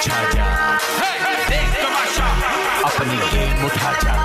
छा जा, देख तमाशा, अपनी गेम उठा जा।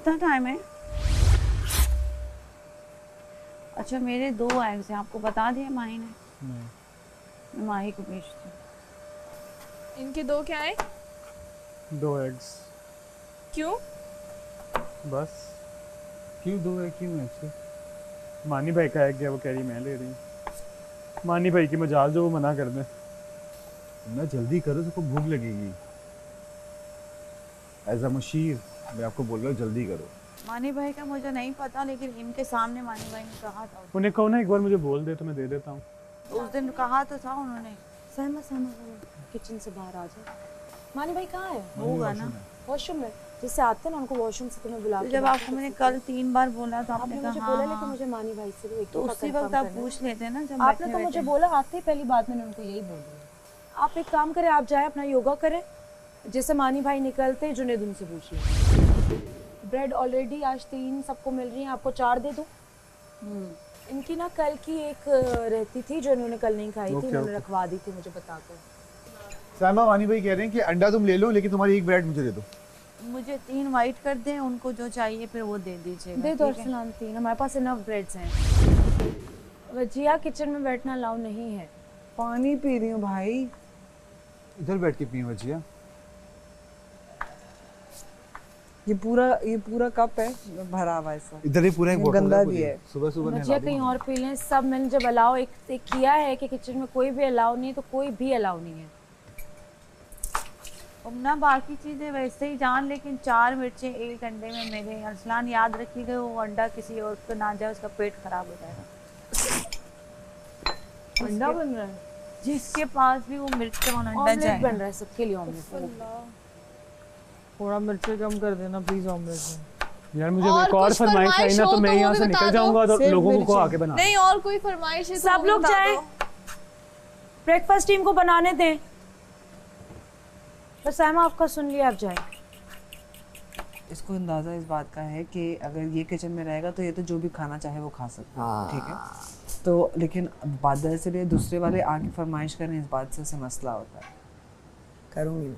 कितना टाइम है? अच्छा मेरे 2 एग्स हैं, आपको बता दिया माही ने? नहीं। मैं माही को भेजती हूँ। इनके 2 क्या है? 2 एग्स। क्यों? बस क्यों 2 एग क्यों ऐसे? मानी भाई का एग है, वो कह रही मैं ले रही हूँ। मानी भाई की मजाल जो वो मना कर दें। ना जल्दी करो, सबको भूख लगेगी। एज अ मशीर मैं आपको बोल रहा हूँ जल्दी करो। मानी भाई का मुझे नहीं पता, लेकिन इनके सामने मानी भाई ने कहा था। उन्हें कहो ना एक बार मुझे बोल दे तो मैं दे देता हूँ। उस दिन कहा तो था उन्होंने। सहमा किचन से बाहर आ जाए। मानी भाई कहाँ है? होगा ना वॉशरूम में। जिससे आते हैं ना उनको वॉशरूम से तुम्हें बुला के जब आपको मैंने कल 3 बार बोला तो आपने मुझे कहा बोला, लेकिन मुझे मानी भाई से भी तो उसी वक्त आप पूछ लेते ना। जब आपने तो मुझे बोला, आते ही पहली बात मैंने उनको यही बोल दिया। आप एक काम करें, आप जाए अपना योगा करें, जैसे मानी भाई निकलते जुनेद उनसे पूछ लें। ब्रेड ऑलरेडी आज 3 सबको मिल रही है, आपको 4 दे दूं? इनकी ना कल की एक रहती थी जो इन्होंने कल नहीं खाई थी, इन्होंने रखवा दी थी मुझे बताकर। सामा मानी भाई कह रहे हैं कि अंडा तुम ले लो, लेकिन तुम्हारी एक ब्रेड मुझे दे दो। मुझे 3 वाइट कर दें, उनको जो चाहिए फिर वो दे दीजिएगा। दे दो अरसलान 3, हमारे पास इनफ ब्रेड्स हैं। वजिया किचन में बैठना अलाउ नहीं है। पानी पी रही हूँ भाई। इधर बैठ के पियो वजिया। ये पूरा कप है भरा हुआ ऐसा। इधर ही पूरा एक बोतल गंदा भी है। सुबह वजिया कहीं और पी लें। सब मैंने जब अलाउ एक किया है कि किचन में कोई भी अलाउ नहीं है, तो कोई भी अलाउ नहीं है। ना बाकी चीजें वैसे ही जान, लेकिन 4 मिर्चें एक अंडे में मेरे। अरसलान याद रखिएगा, वो अंडा किसी और को ना जाए, उसका पेट खराब हो जाएगा। अंडा बन रहा है जिसके पास भी वो मिर्च वाला अंडा ऑमलेट जाए। बन रहा है सबके लिए ऑमलेट। थोड़ा मिर्ची कम कर देना प्लीज ऑमलेट में। यार मुझे एक और फरमाइश आई ना तो मैं यहाँ से निकल जाऊंगा तो लोगों को आके बना। नहीं और कोई फरमाइश है? सब लोग जाएं, ब्रेकफास्ट टीम को बनाने दें। बस सहमा आपका सुन लिया, आप जाएं। इसको अंदाजा इस बात का है कि अगर ये किचन में रहेगा तो ये तो जो भी खाना चाहे वो खा सकता है, ठीक है? तो लेकिन बात दरअसल ये दूसरे वाले आके फरमाइश करें, इस बात से मसला होता है। करूँगी।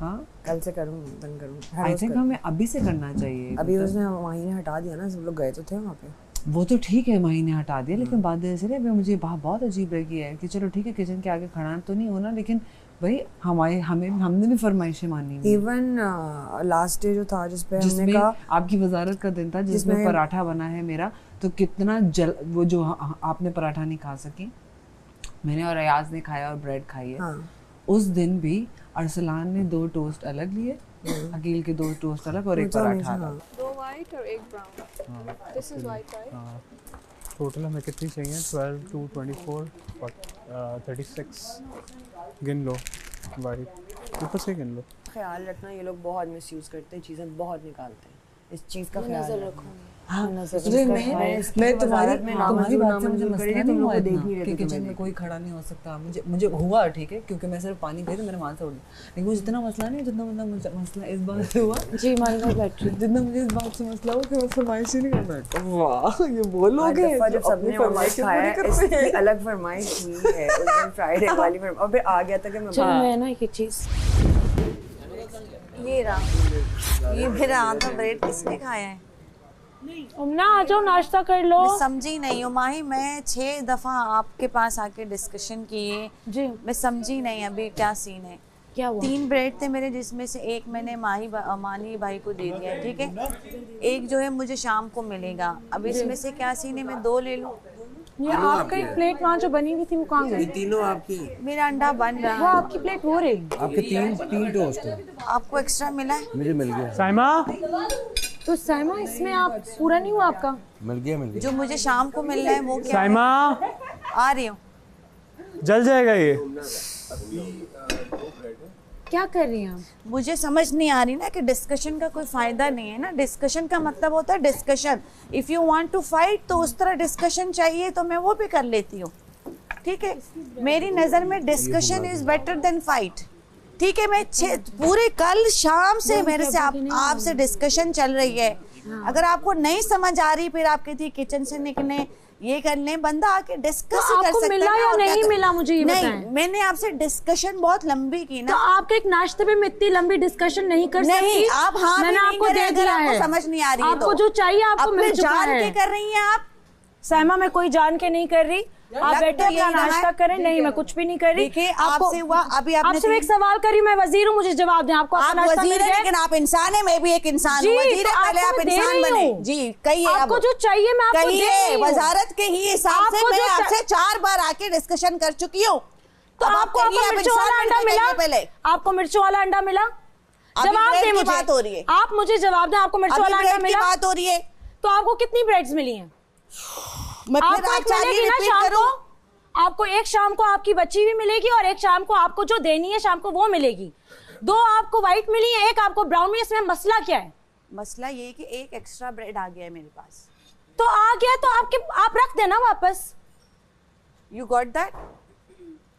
हाँ कल से करूँगी, बंद करूँगी। आई थिंक हमें अभी से करना चाहिए। अभी उसने माही ने हटा दिया ना, सब लोग गए तो थे वहाँ पे। वो तो ठीक है, माही ने हटा दिया, लेकिन बात दरअसल है मुझे बहुत अजीब लगी है कि चलो ठीक है किचन के आगे खड़ा तो नहीं होना, लेकिन भाई हमने भी फरमाइशें मानी। इवन लास्ट डे जो था जिसपे हमने कहा आपकी वजारत का दिन था जिसमें पराठा बना है मेरा, तो कितना वो जो आपने पराठा नहीं खा सकी, मैंने और अयाज ने खाया और ब्रेड खाई है। हाँ। उस दिन भी अरसलान ने 2 टोस्ट अलग लिए, अकील के 2 टोस्ट अलग और एक पराठा अलग। 2 वाइट और 1 brown. This is white right? Total हमें कितनी चाहिए? 12 2 24 36 गिन लो वाइट, ऊपर से गिन लो। ख्याल रखना, ये लोग बहुत मिसयूज करते हैं, चीज़ें बहुत निकालते हैं। इस चीज़ का नजर ख्याल रखूंगी। हाँ, मैं तुम्हारी बात से मुझे मसला नहीं हुआ देख इतना नहीं कि रहे किचन में कोई खड़ा नहीं हो सकता। मुझे हुआ ठीक है, क्योंकि मैं सिर्फ पानी गई तो मैंने वहाँ से उड़ लिया, लेकिन मुझे इतना मसला नहीं, जितना मतलब मसला इस बात से हुआ। जी मानी भाई बैटरी जितना मुझे इस बात से मसला हुआ कि मैं फरमाइश ही नहीं करना। वाह ये बोलोगे जब सबने फरमाइश खाया है, इसकी अलग फरमाइश हुई है उस दिन फ्राइडे वाली में, और फिर आ गया था कि मैं चलो मैं ना एक चीज ये रहा, ये मेरा आधा ब्रेड किसने खाया है? उमना आ जाओ नाश्ता कर लो। मैं समझी नहीं हूँ माही, मैं 6 दफा आपके पास आके डिस्कशन किए जी, मैं समझी नहीं अभी क्या सीन है। क्या हुआ? 3 ब्रेड थे मेरे, जिसमें से एक मैंने मानी भाई को दे दिया, ठीक है। एक जो है मुझे शाम को मिलेगा। अब इसमें से क्या सीन है, मैं 2 ले लूं? ये आपका एक प्लेट वहाँ जो बनी हुई थी वो कहाँ गई? तीनों आपकी। मेरा अंडा बन वो रहा है। आपकी प्लेट वो रही। आपके तीन टोस्ट है। आपको एक्स्ट्रा मिला है? मुझे मिल गया। साइमा तो साइमा इसमें आप पूरा नहीं हुआ आपका? मिल गया। जो मुझे शाम को मिल रहा है वो क्या है? साइमा आ रही हूँ। जल जाएगा ये। क्या कर रही हैं आप? मुझे समझ नहीं आ रही ना कि डिस्कशन का कोई फायदा नहीं है ना। डिस्कशन का मतलब होता है discussion. If you want to fight तो उस तरह डिस्कशन चाहिए तो मैं वो भी कर लेती हूँ, ठीक है। मेरी नज़र में discussion is better than fight, ठीक है। मैं पूरे कल शाम से मेरे से आपसे डिस्कशन चल रही है। अगर आपको नहीं समझ आ रही, फिर आप कहती है किचन से निकलने, ये करने, बंदा आके डिस्कस तो कर आपको सकता मिला है। या और नहीं क्या मिला मुझे ये नहीं, बताएं। मैंने आपसे डिस्कशन बहुत लंबी की तो ना। आपके एक नाश्ते पे मैं इतनी लंबी डिस्कशन नहीं कर सकती। नहीं, आप हाँ भी मैंने नहीं आपको करे दे अगर दिया आपको है। समझ नहीं आ रही है आपको तो। जो चाहिए आपको अपने मिल चुका जान है। के कर रही हैं आप। साइमा मैं कोई जान के नहीं कर रही। आप लग बैठे तो अपना यही रहा नाश्ता है। करें। नहीं, मैं कुछ भी नहीं कर रही। देखिए, आपसे हुआ अभी आपने आपसे मैं एक सवाल करी, मैं वजीर हूँ, मुझे जवाब दें। आपको आप अपना नाश्ता मिल वजीर है, गया? लेकिन आप इंसान है, मैं भी एक इंसान जी, हूँ। वजीर तो है, पहले आपको आप मैं दे इंसान रही बने। हूँ। जी कहिए, आपको जो चाहिए मैं आपको दे रही हूँ। वजारत के ही हिसाब से आपको मैं जो आपसे 4 बार आके डिस्कशन कर चुकी हूँ। तो अब आप आपको कहिए, आप मिर्चों वाला इंसान अंडा बन के मिला? कहिए पहले। आपको मिर्चों वाला अंडा मिला? अभी जवाब ब्रेड दें की मुझे। बात हो रही है। आप मुझे जवाब दें, आपको मिर्चों अभी वाला अंडा ब्रेड की मिला? बात हो रही है। तो आपको कितनी ब्रेड्स मिली हैं? मैं फिर आपको आप एक चाहिए मिलेगी ना रिपीट शाम करूँ? को? आपको एक शाम को आपकी बच्ची भी मिलेगी और एक शाम को आपको जो देनी है शाम को वो मिलेगी। 2 आपको व्हाइट मिली है, एक आपको ब्राउन मिली। इसमें मसला क्या है? मसला ये है कि एक एक्स्ट्रा ब्रेड आ गया है मेरे पास। तो आ गया तो आप रख देना वापस। You got that?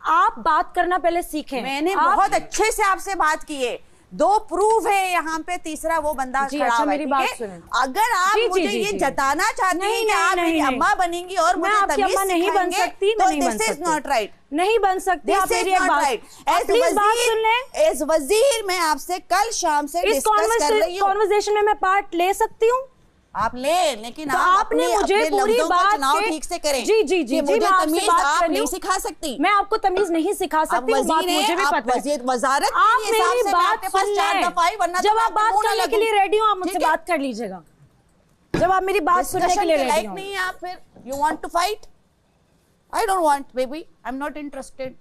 आप बात करना पहले सीखें। मैंने आप- बहुत अच्छे से आपसे बात की है। 2 प्रूफ है यहाँ पे, तीसरा वो बंदा जी, खड़ा अच्छा, हुआ है, मेरी ठीक बात है? सुनें। अगर आप जी, जी, मुझे जी, ये जी। जताना चाहती हैं नहीं, कि आप नहीं, मेरी नहीं, अम्मा बनेंगी और मैं मुझे आपकी तमीज अम्मा नहीं बन सिखाएंगे, सकती, तो मैं नहीं बन दिस इज सकती। Not right. नहीं बन सकती। आप दिस इज मेरी एक नॉट बात राइट। आप प्लीज बात सुन लें। एज वजीर मैं आपसे कल शाम से इस डिस्कस कर रही हूँ। कॉन्वर्सेशन में मैं पार्ट ले सकती हूँ? आप ले, लेकिन तो आप आपने अपने मुझे अपने पूरी लफ्जों का बात चुनाव के- ठीक से करें। जी, जी, जी, कि जी, मुझे मैं आपसे तमीज बात आप कर रही नहीं हूँ। सिखा सकती। मैं आपको तमीज नहीं सिखा आप सकती, वो बात वजीर मुझे हैं, भी आप पता है। वजारत के आप हिसाब मेरी से मैं बात आपके पास सुन 4 लें। दफा आई, वरना जब तो मैं आप बात आपको मुंह ना करने के लगूं। लिए रेडी हो, आप मुझसे ठीक है? बात कर लीजिएगा। जब आप मेरी बात सुनने के डिस्कशन लिए के रेडी लायक हो। नहीं है आप, फिर you want to fight? I don't want baby, I am not interested.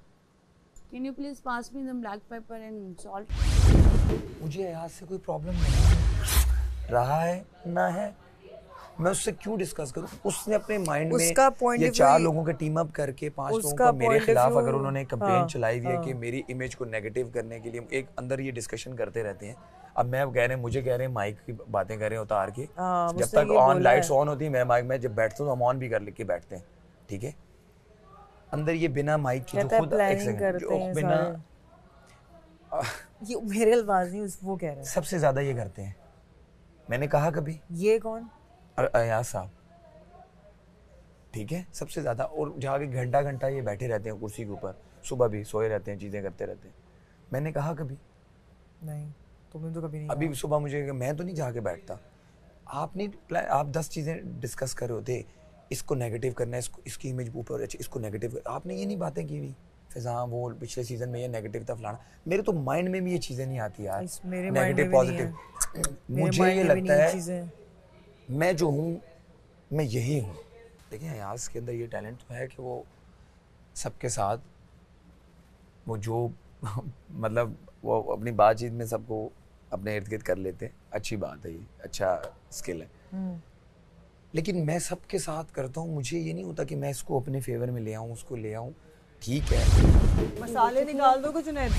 Can you please pass me some black pepper and salt? मुझे यहाँ से कोई प्रॉब्लम नहीं रहा है ना है, मैं उससे क्यों डिस्कस करूं? उसने अपने माइंड उसका में point ये of 4 view- लोगों के टीम अप करके 5 लोगों उसका का मेरे point of खिलाफ view- अगर उन्होंने कंप्लेंट हाँ, चलाई हुई है कि मेरी इमेज को नेगेटिव करने के लिए एक अंदर ये डिस्कशन करते रहते हैं। अब मैं कह रहे हैं, मुझे कह रहे हैं माइक की बातें कर रहे हैं उतार के, हाँ, जब मुझसे तक ये ऑन बोला लाइट्स है। ऑन होती है मैं माइक में जब बैठता हूँ हम ऑन भी कर के बैठते हैं, ठीक है? अंदर ये बिना माइक के जो कहता है खुद एक प्लानिंग सेकंड करते जो हैं बिना ये मेरे अल्फाज नहीं, वो कह रहे हैं। सबसे ज्यादा ये करते हैं। मैंने कहा कभी ये कौन? अयाज साहब, ठीक है, सबसे ज्यादा। और जहाँ के घंटा घंटा ये बैठे रहते हैं कुर्सी के ऊपर, सुबह भी सोए रहते हैं, चीजें करते रहते हैं। मैंने कहा कभी? नहीं, तुमने तो कभी नहीं अभी सुबह मुझे मैं तो नहीं जाके बैठता। आपने आप 10 चीजें डिस्कस कर रहे होते, इसको नेगेटिव करना है, इसको इसकी इमेज ऊपर अच्छी, इसको नेगेटिव। आपने ये नहीं बातें की हुई फिजा, वो पिछले सीजन में ये नेगेटिव था फलाना। मेरे तो माइंड में भी ये चीजें नहीं आती यार, मेरे mind नेगेटिव में भी नहीं पॉजिटिव। मुझे ये लगता है मैं जो हूँ मैं यही हूँ। देखिए अयाज के अंदर ये टैलेंट तो है कि वो सबके साथ वो जो मतलब वो अपनी बातचीत में सबको अपने इर्द गिर्द कर लेते हैं। अच्छी बात है, ये अच्छा स्किल है। लेकिन मैं सबके साथ करता हूँ, मुझे ये नहीं होता कि मैं इसको अपने फेवर में ले आऊँ, उसको ले आऊँ। ठीक है, मसाले निकाल दो कुछ जुनैद।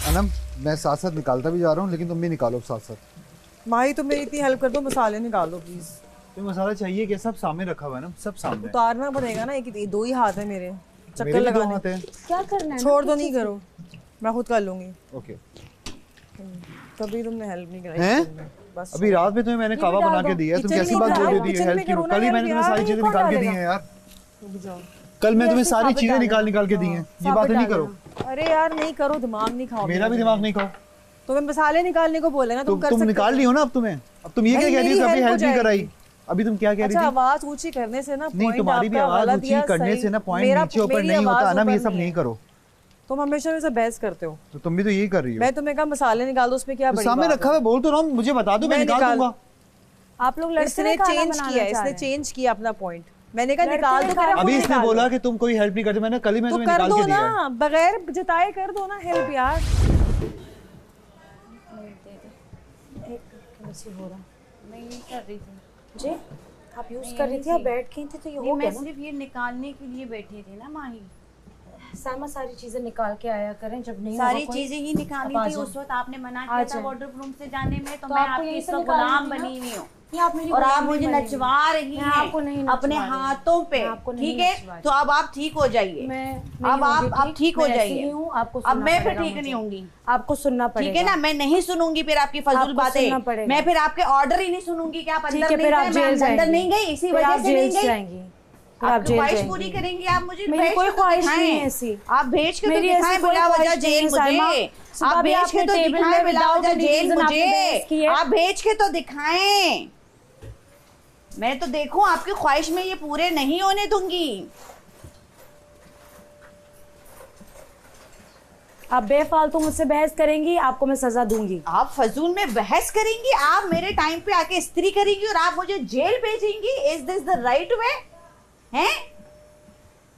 अनम मैं साथ साथ निकालता भी जा रहा हूँ, लेकिन तुम भी निकालो साथ साथ। माही तुम मेरी इतनी हेल्प कर दो, मसाले निकाल दो प्लीज। तो मसाला चाहिए क्या? सब सामने रखा हुआ है ना, सब सामने है। उतारना पड़ेगा ना, एक 2 ही हाथ है मेरे, चक्कर मेरे भी 2 लगाने। हाथ हैं। क्या करना है? छोड़ दो, नहीं करो, मैं खुद कर लूंगी। ओके। कभी तुमने हेल्प नहीं कराई हैं? किचन में, बस अभी रात में तुम्हें मैंने कावा डाल बना दो। के दिया है, तुम किचन कैसी में बात डालो, बोल रही किचन है में हेल्प की? करो ना कल ही मैंने help तुम्हें सारी यार, चीजें कौन निकाल के दी डालेगा? हैं यार। रुक जाओ। कल मैं तुम्हें ऐसे सारी साबित चीजें डालना। निकाल के दी हैं, ये बातें नहीं करो। अरे यार नहीं करो, दिमाग नहीं खाओ। मेरा भी दिमाग नहीं खाओ। तुम्हें मसाले निकालने को बोले ना, तुम कर तुम सकते निकाल हो। ली हो ना अब तुम्हें। अब तुम ये क्या भाई, कह रही मेरी हो? अभी help हो हेल्प नहीं कराई। जाएगी। अभी तुम क्या कह रही अच्छा, थी? आवाज ऊंची करने से ना नहीं, point तुम्हारी भी आपका आवाज गलत ऊंची या करने सही। से ना पॉइंट मेरा- नीचे ऊपर मेरी नहीं होता आवाज ना, ये ऊपर सब नहीं नहीं है। करो। तुम हमेशा मेरे से बहस करते हो। तो तुम भी तो यही कर रही हो। मैं तुम्हें कहा मसाले निकाल दो, उसमें क्या तो बड़ी सामने बात रखा है? हुआ बोल तो रहा हूँ, मुझे बता दो, मैं निकाल दूंगा। आप लोग लड़के इसने चेंज किया, इसने चेंज किया अपना पॉइंट। मैंने कहा निकाल दो, अभी इसने बोला कि तुम कोई हेल्प नहीं करते, मैंने कल ही तो तुम्हें कर निकाल दो के दिया है। ना, बगैर जताए कर दो ना हेल्प यार। हो रहा मैं ये कर रही थी जी, आप यूज कर रही थी, आप बैठ गई थी तो ये नहीं, हो मैं गया ना। सिर्फ ये निकालने के लिए बैठी थी ना माही। सामा सारी चीजें निकाल के आया करें, जब नहीं सारी होगा कोई, चीजें ही निकालनी आप आ थी। जाओ। उस वक्त आपने मना आ किया था जाओ। वार्डरोब रूम से जाने में, तो तो मैं आपको आपकी यहीं इस से वक्त निकालनी गुलाम थी ना? बनी हुई हूँ ये आप मेरी और आप गुलाम मुझे नहीं बनी। नचवा रही मैं आपको नहीं हैं नचवा अपने रही। हाथों पे, मैं आपको नहीं ठीक है? नचवा रही। तो अब आप ठीक हो जाइए। अब आप ठीक हो जाइए। अब मैं फिर ठीक नहीं होंगी, आपको सुनना पड़ेगा, ठीक है ना? मैं नहीं सुनूंगी फिर आपकी फजूल आपको सुनना बातें। पड़ेगा। मैं फिर आपके ऑर्डर ही नहीं सुनूंगी कि आप ठीक अंदर है, नहीं फिर आप गए, जेल मैं अंदर जाएंगी। नहीं गई, इसी फिर वजह आप से नहीं जेल गई। जाएंगी, फिर आप आपकी जेल ख्वाहिश जाएंगी। पूरी करेंगी आप, मुझे मेरी भेज कोई के तो ख्वाहिश दिखाएं। नहीं है ऐसी। आप भेज के तो मेरी ऐसी दिखाएं कोई बिला वजह ख्वाहिश नहीं जेल है, साइमा। मुझे। सुबह आप भी भेज आपने के तो टेबल दिखाएं में बिला without वजह any जेल reason आपने बहस मुझे। की है। आप भेज के तो दिखाएं, मैं तो देखूं आपकी ख्वाहिश में ये पूरे नहीं होने दूंगी। आप बेफालतू मुझसे बहस करेंगी, आपको मैं सजा दूंगी। आप फजूल में बहस करेंगी, आप मेरे टाइम पे आके इस्त्री करेंगी और आप मुझे जेल भेजेंगी? Is this the right way? हैं?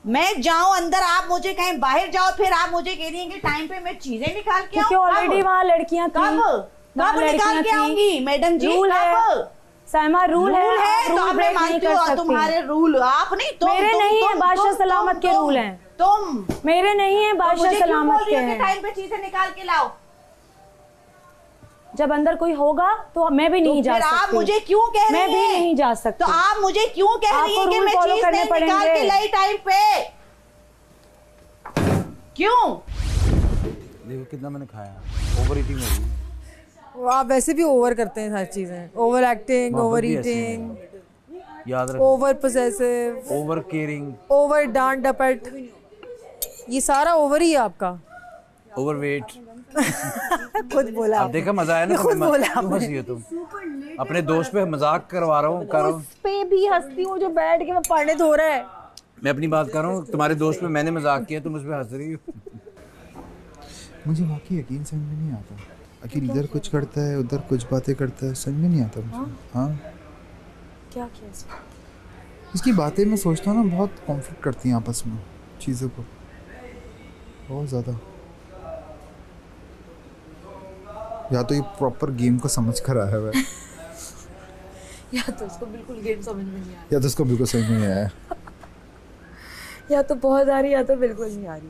मैं जाऊं अंदर, आप मुझे कहें बाहर जाओ, फिर आप मुझे कह रही हैं कि टाइम पे मैं चीजें निकाल के क्योंकि आऊं? ऑलरेडी कब? वहाँ लड़कियां थी। कब निकाल के आऊंगी मैडम जी? रूल है कब? साइमा, रूल है, आप तो रूल अब मैं ब्रेक नहीं मानती कर हूँ सकती। तुम्हारे रूल, आप नहीं, तुम मेरे तुम, नहीं है, तुम, बादशाह तुम, सलामत के तुम, रूल हैं। तुम मेरे नहीं है, तो बादशाह मुझे क्यों सलामत बोल रही के हो कि हैं। टाइम पे चीजें निकाल के लाओ? जब अंदर कोई होगा तो मैं भी नहीं जा फिर सकती। आप मुझे क्यों कह रही मैं भी हैं? नहीं जा सकती। तो आप मुझे क्यों कह रही आपको हैं कि रूल मैं follow चीज करने नहीं निकाल पड़ेंगे। के लाई टाइम पे? क्यों? देखो कितना मैंने खाया, ओवर ईटिंग हो गई। वो आप वैसे भी ओवर करते हैं सारी चीजें, ओवर एक्टिंग, मोहब्बत ओवर भी ऐसी है। ईटिंग, याद रख, over possessive, over caring, over डांट डपट, ये सारा ओवर ही है आपका। Over weight. खुद बोला अब देखा मजा आया ना? खुद बोला क्यों हंसी हो तुम? अपने दोस्त पे मजाक करवा रहा हूँ, कर रहा हूँ। उस पे भी हंसती हूँ जो बैठ के मैं पढ़ने धो रहा है। मैं अपनी बात कर रहा हूँ, तुम्हारे दोस्त पे मैंने मजाक किया, तुम उस पे हंस रही हो। मुझे वाकई यकीन समझ में नहीं आता। अखिल इधर कुछ करता है, उधर कुछ बातें करता है, समझ में नहीं आता मुझे। हाँ, क्या किया इसने? इसकी बातें मैं सोचता हूँ ना, बहुत कॉन्फ्लिक्ट करती हैं आपस में चीज़ों को, बहुत ज़्यादा। या तो ये प्रॉपर गेम को समझ कर आया हुआ है, या तो उसको बिल्कुल गेम समझ में नहीं आ या तो उसको बिल्कुल समझ में नहीं आया। रही, या तो बहुत आ रही, या तो बिल्कुल नहीं आ रही।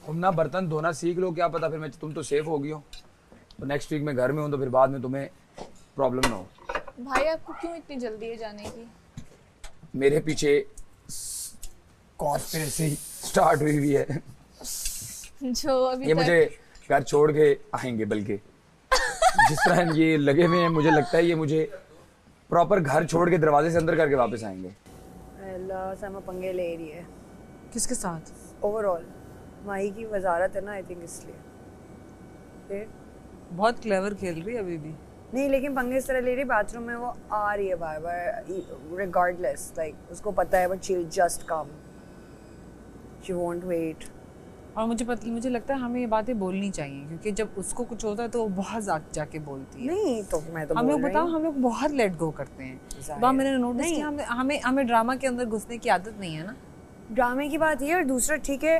तुम ना बर्तन धोना सीख लो, क्या पता फिर मैं, तुम तो सेफ हो गई हो, तो नेक्स्ट वीक में घर में हूँ तो फिर बाद में तुम्हें प्रॉब्लम ना हो। भाई आपको क्यों इतनी जल्दी है जाने की? मेरे पीछे कॉन्स्पिरेसी स्टार्ट हुई हुई है। जो अभी ये तक मुझे घर छोड़ के आएंगे, बल्कि जिस तरह ये लगे हुए हैं, मुझे लगता है ये मुझे प्रॉपर घर छोड़ के दरवाजे से अंदर करके वापस आएंगे। अल्लाह सामा पंगे ले रही है किसके साथ? ओवरऑल। माही की वजारत है ना, आई थिंक इसलिए। फिर बहुत क्लेवर खेल रही है अभी भी। नहीं, लेकिन पंगे इस तरह ले रही, बाथरूम में वो आ रही है बार बार, रिगार्डलेस, लाइक उसको पता है, but she will just come, she won't wait. और मुझे लगता है हमें ये बातें बोलनी चाहिए, क्योंकि जब उसको कुछ होता है तो वो बहुत जाके बोलती है। नहीं तो मैं तो हम लोग बोल रही बताओ, हूँ। हम लोग बहुत लेट गो करते हैं। जाहिर तो मैंने नोटिस नहीं। किया, हमें ड्रामा के अंदर घुसने की आदत नहीं है ना। ड्रामे की बात ये, और दूसरा ठीक है,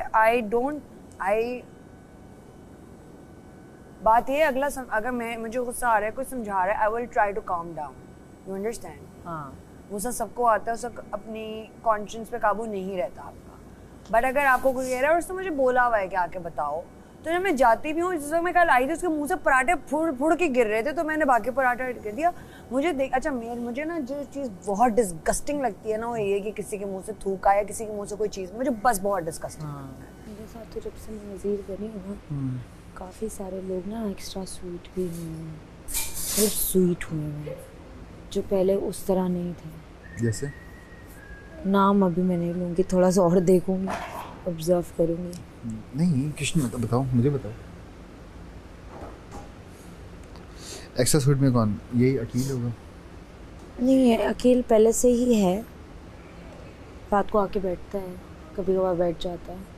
बात ये है, अगर मुझे गुस्सा आ रहा है, कोई समझा रहा है, I will try to calm down, you understand? हाँ, गुस्सा सबको आता है, सब अपनी कॉन्शियस पे काबू नहीं रहता आपका। बट अगर आपको कोई कह रहा है और उसने मुझे बोला हुआ है कि आके बताओ, तो जब मैं जाती भी हूँ, जिस वक्त मैं कल आई थी, उसके मुंह से पराठे फुड़ के गिर रहे थे, तो मैंने बाकी पराठा कर दिया। मुझे ना जो चीज़ बहुत डिस्गस्टिंग लगती है ना, वो ये कि किसी के मुंह से थूका या किसी के मुंह से कोई चीज़, मुझे बस बहुत डिस्गस्टिंग। मेरे साथ तो जब से मैं वज़ीर बनी हूँ ना, काफ़ी सारे लोग ना एक्स्ट्रा स्वीट भी हुए हैं, सिर्फ स्वीट हुए हैं, जो पहले उस तरह नहीं थे। जैसे नाम अभी मैं नहीं लूँगी, थोड़ा सा और देखूँगी, ऑब्जर्व करूँगी। नहीं, कृष्ण बताओ, मुझे बताओ, एक्स्ट्रा स्वीट में कौन? यही अकील होगा? नहीं है, अकेल पहले से ही है, रात को आके बैठता है, कभी कभार बैठ जाता है।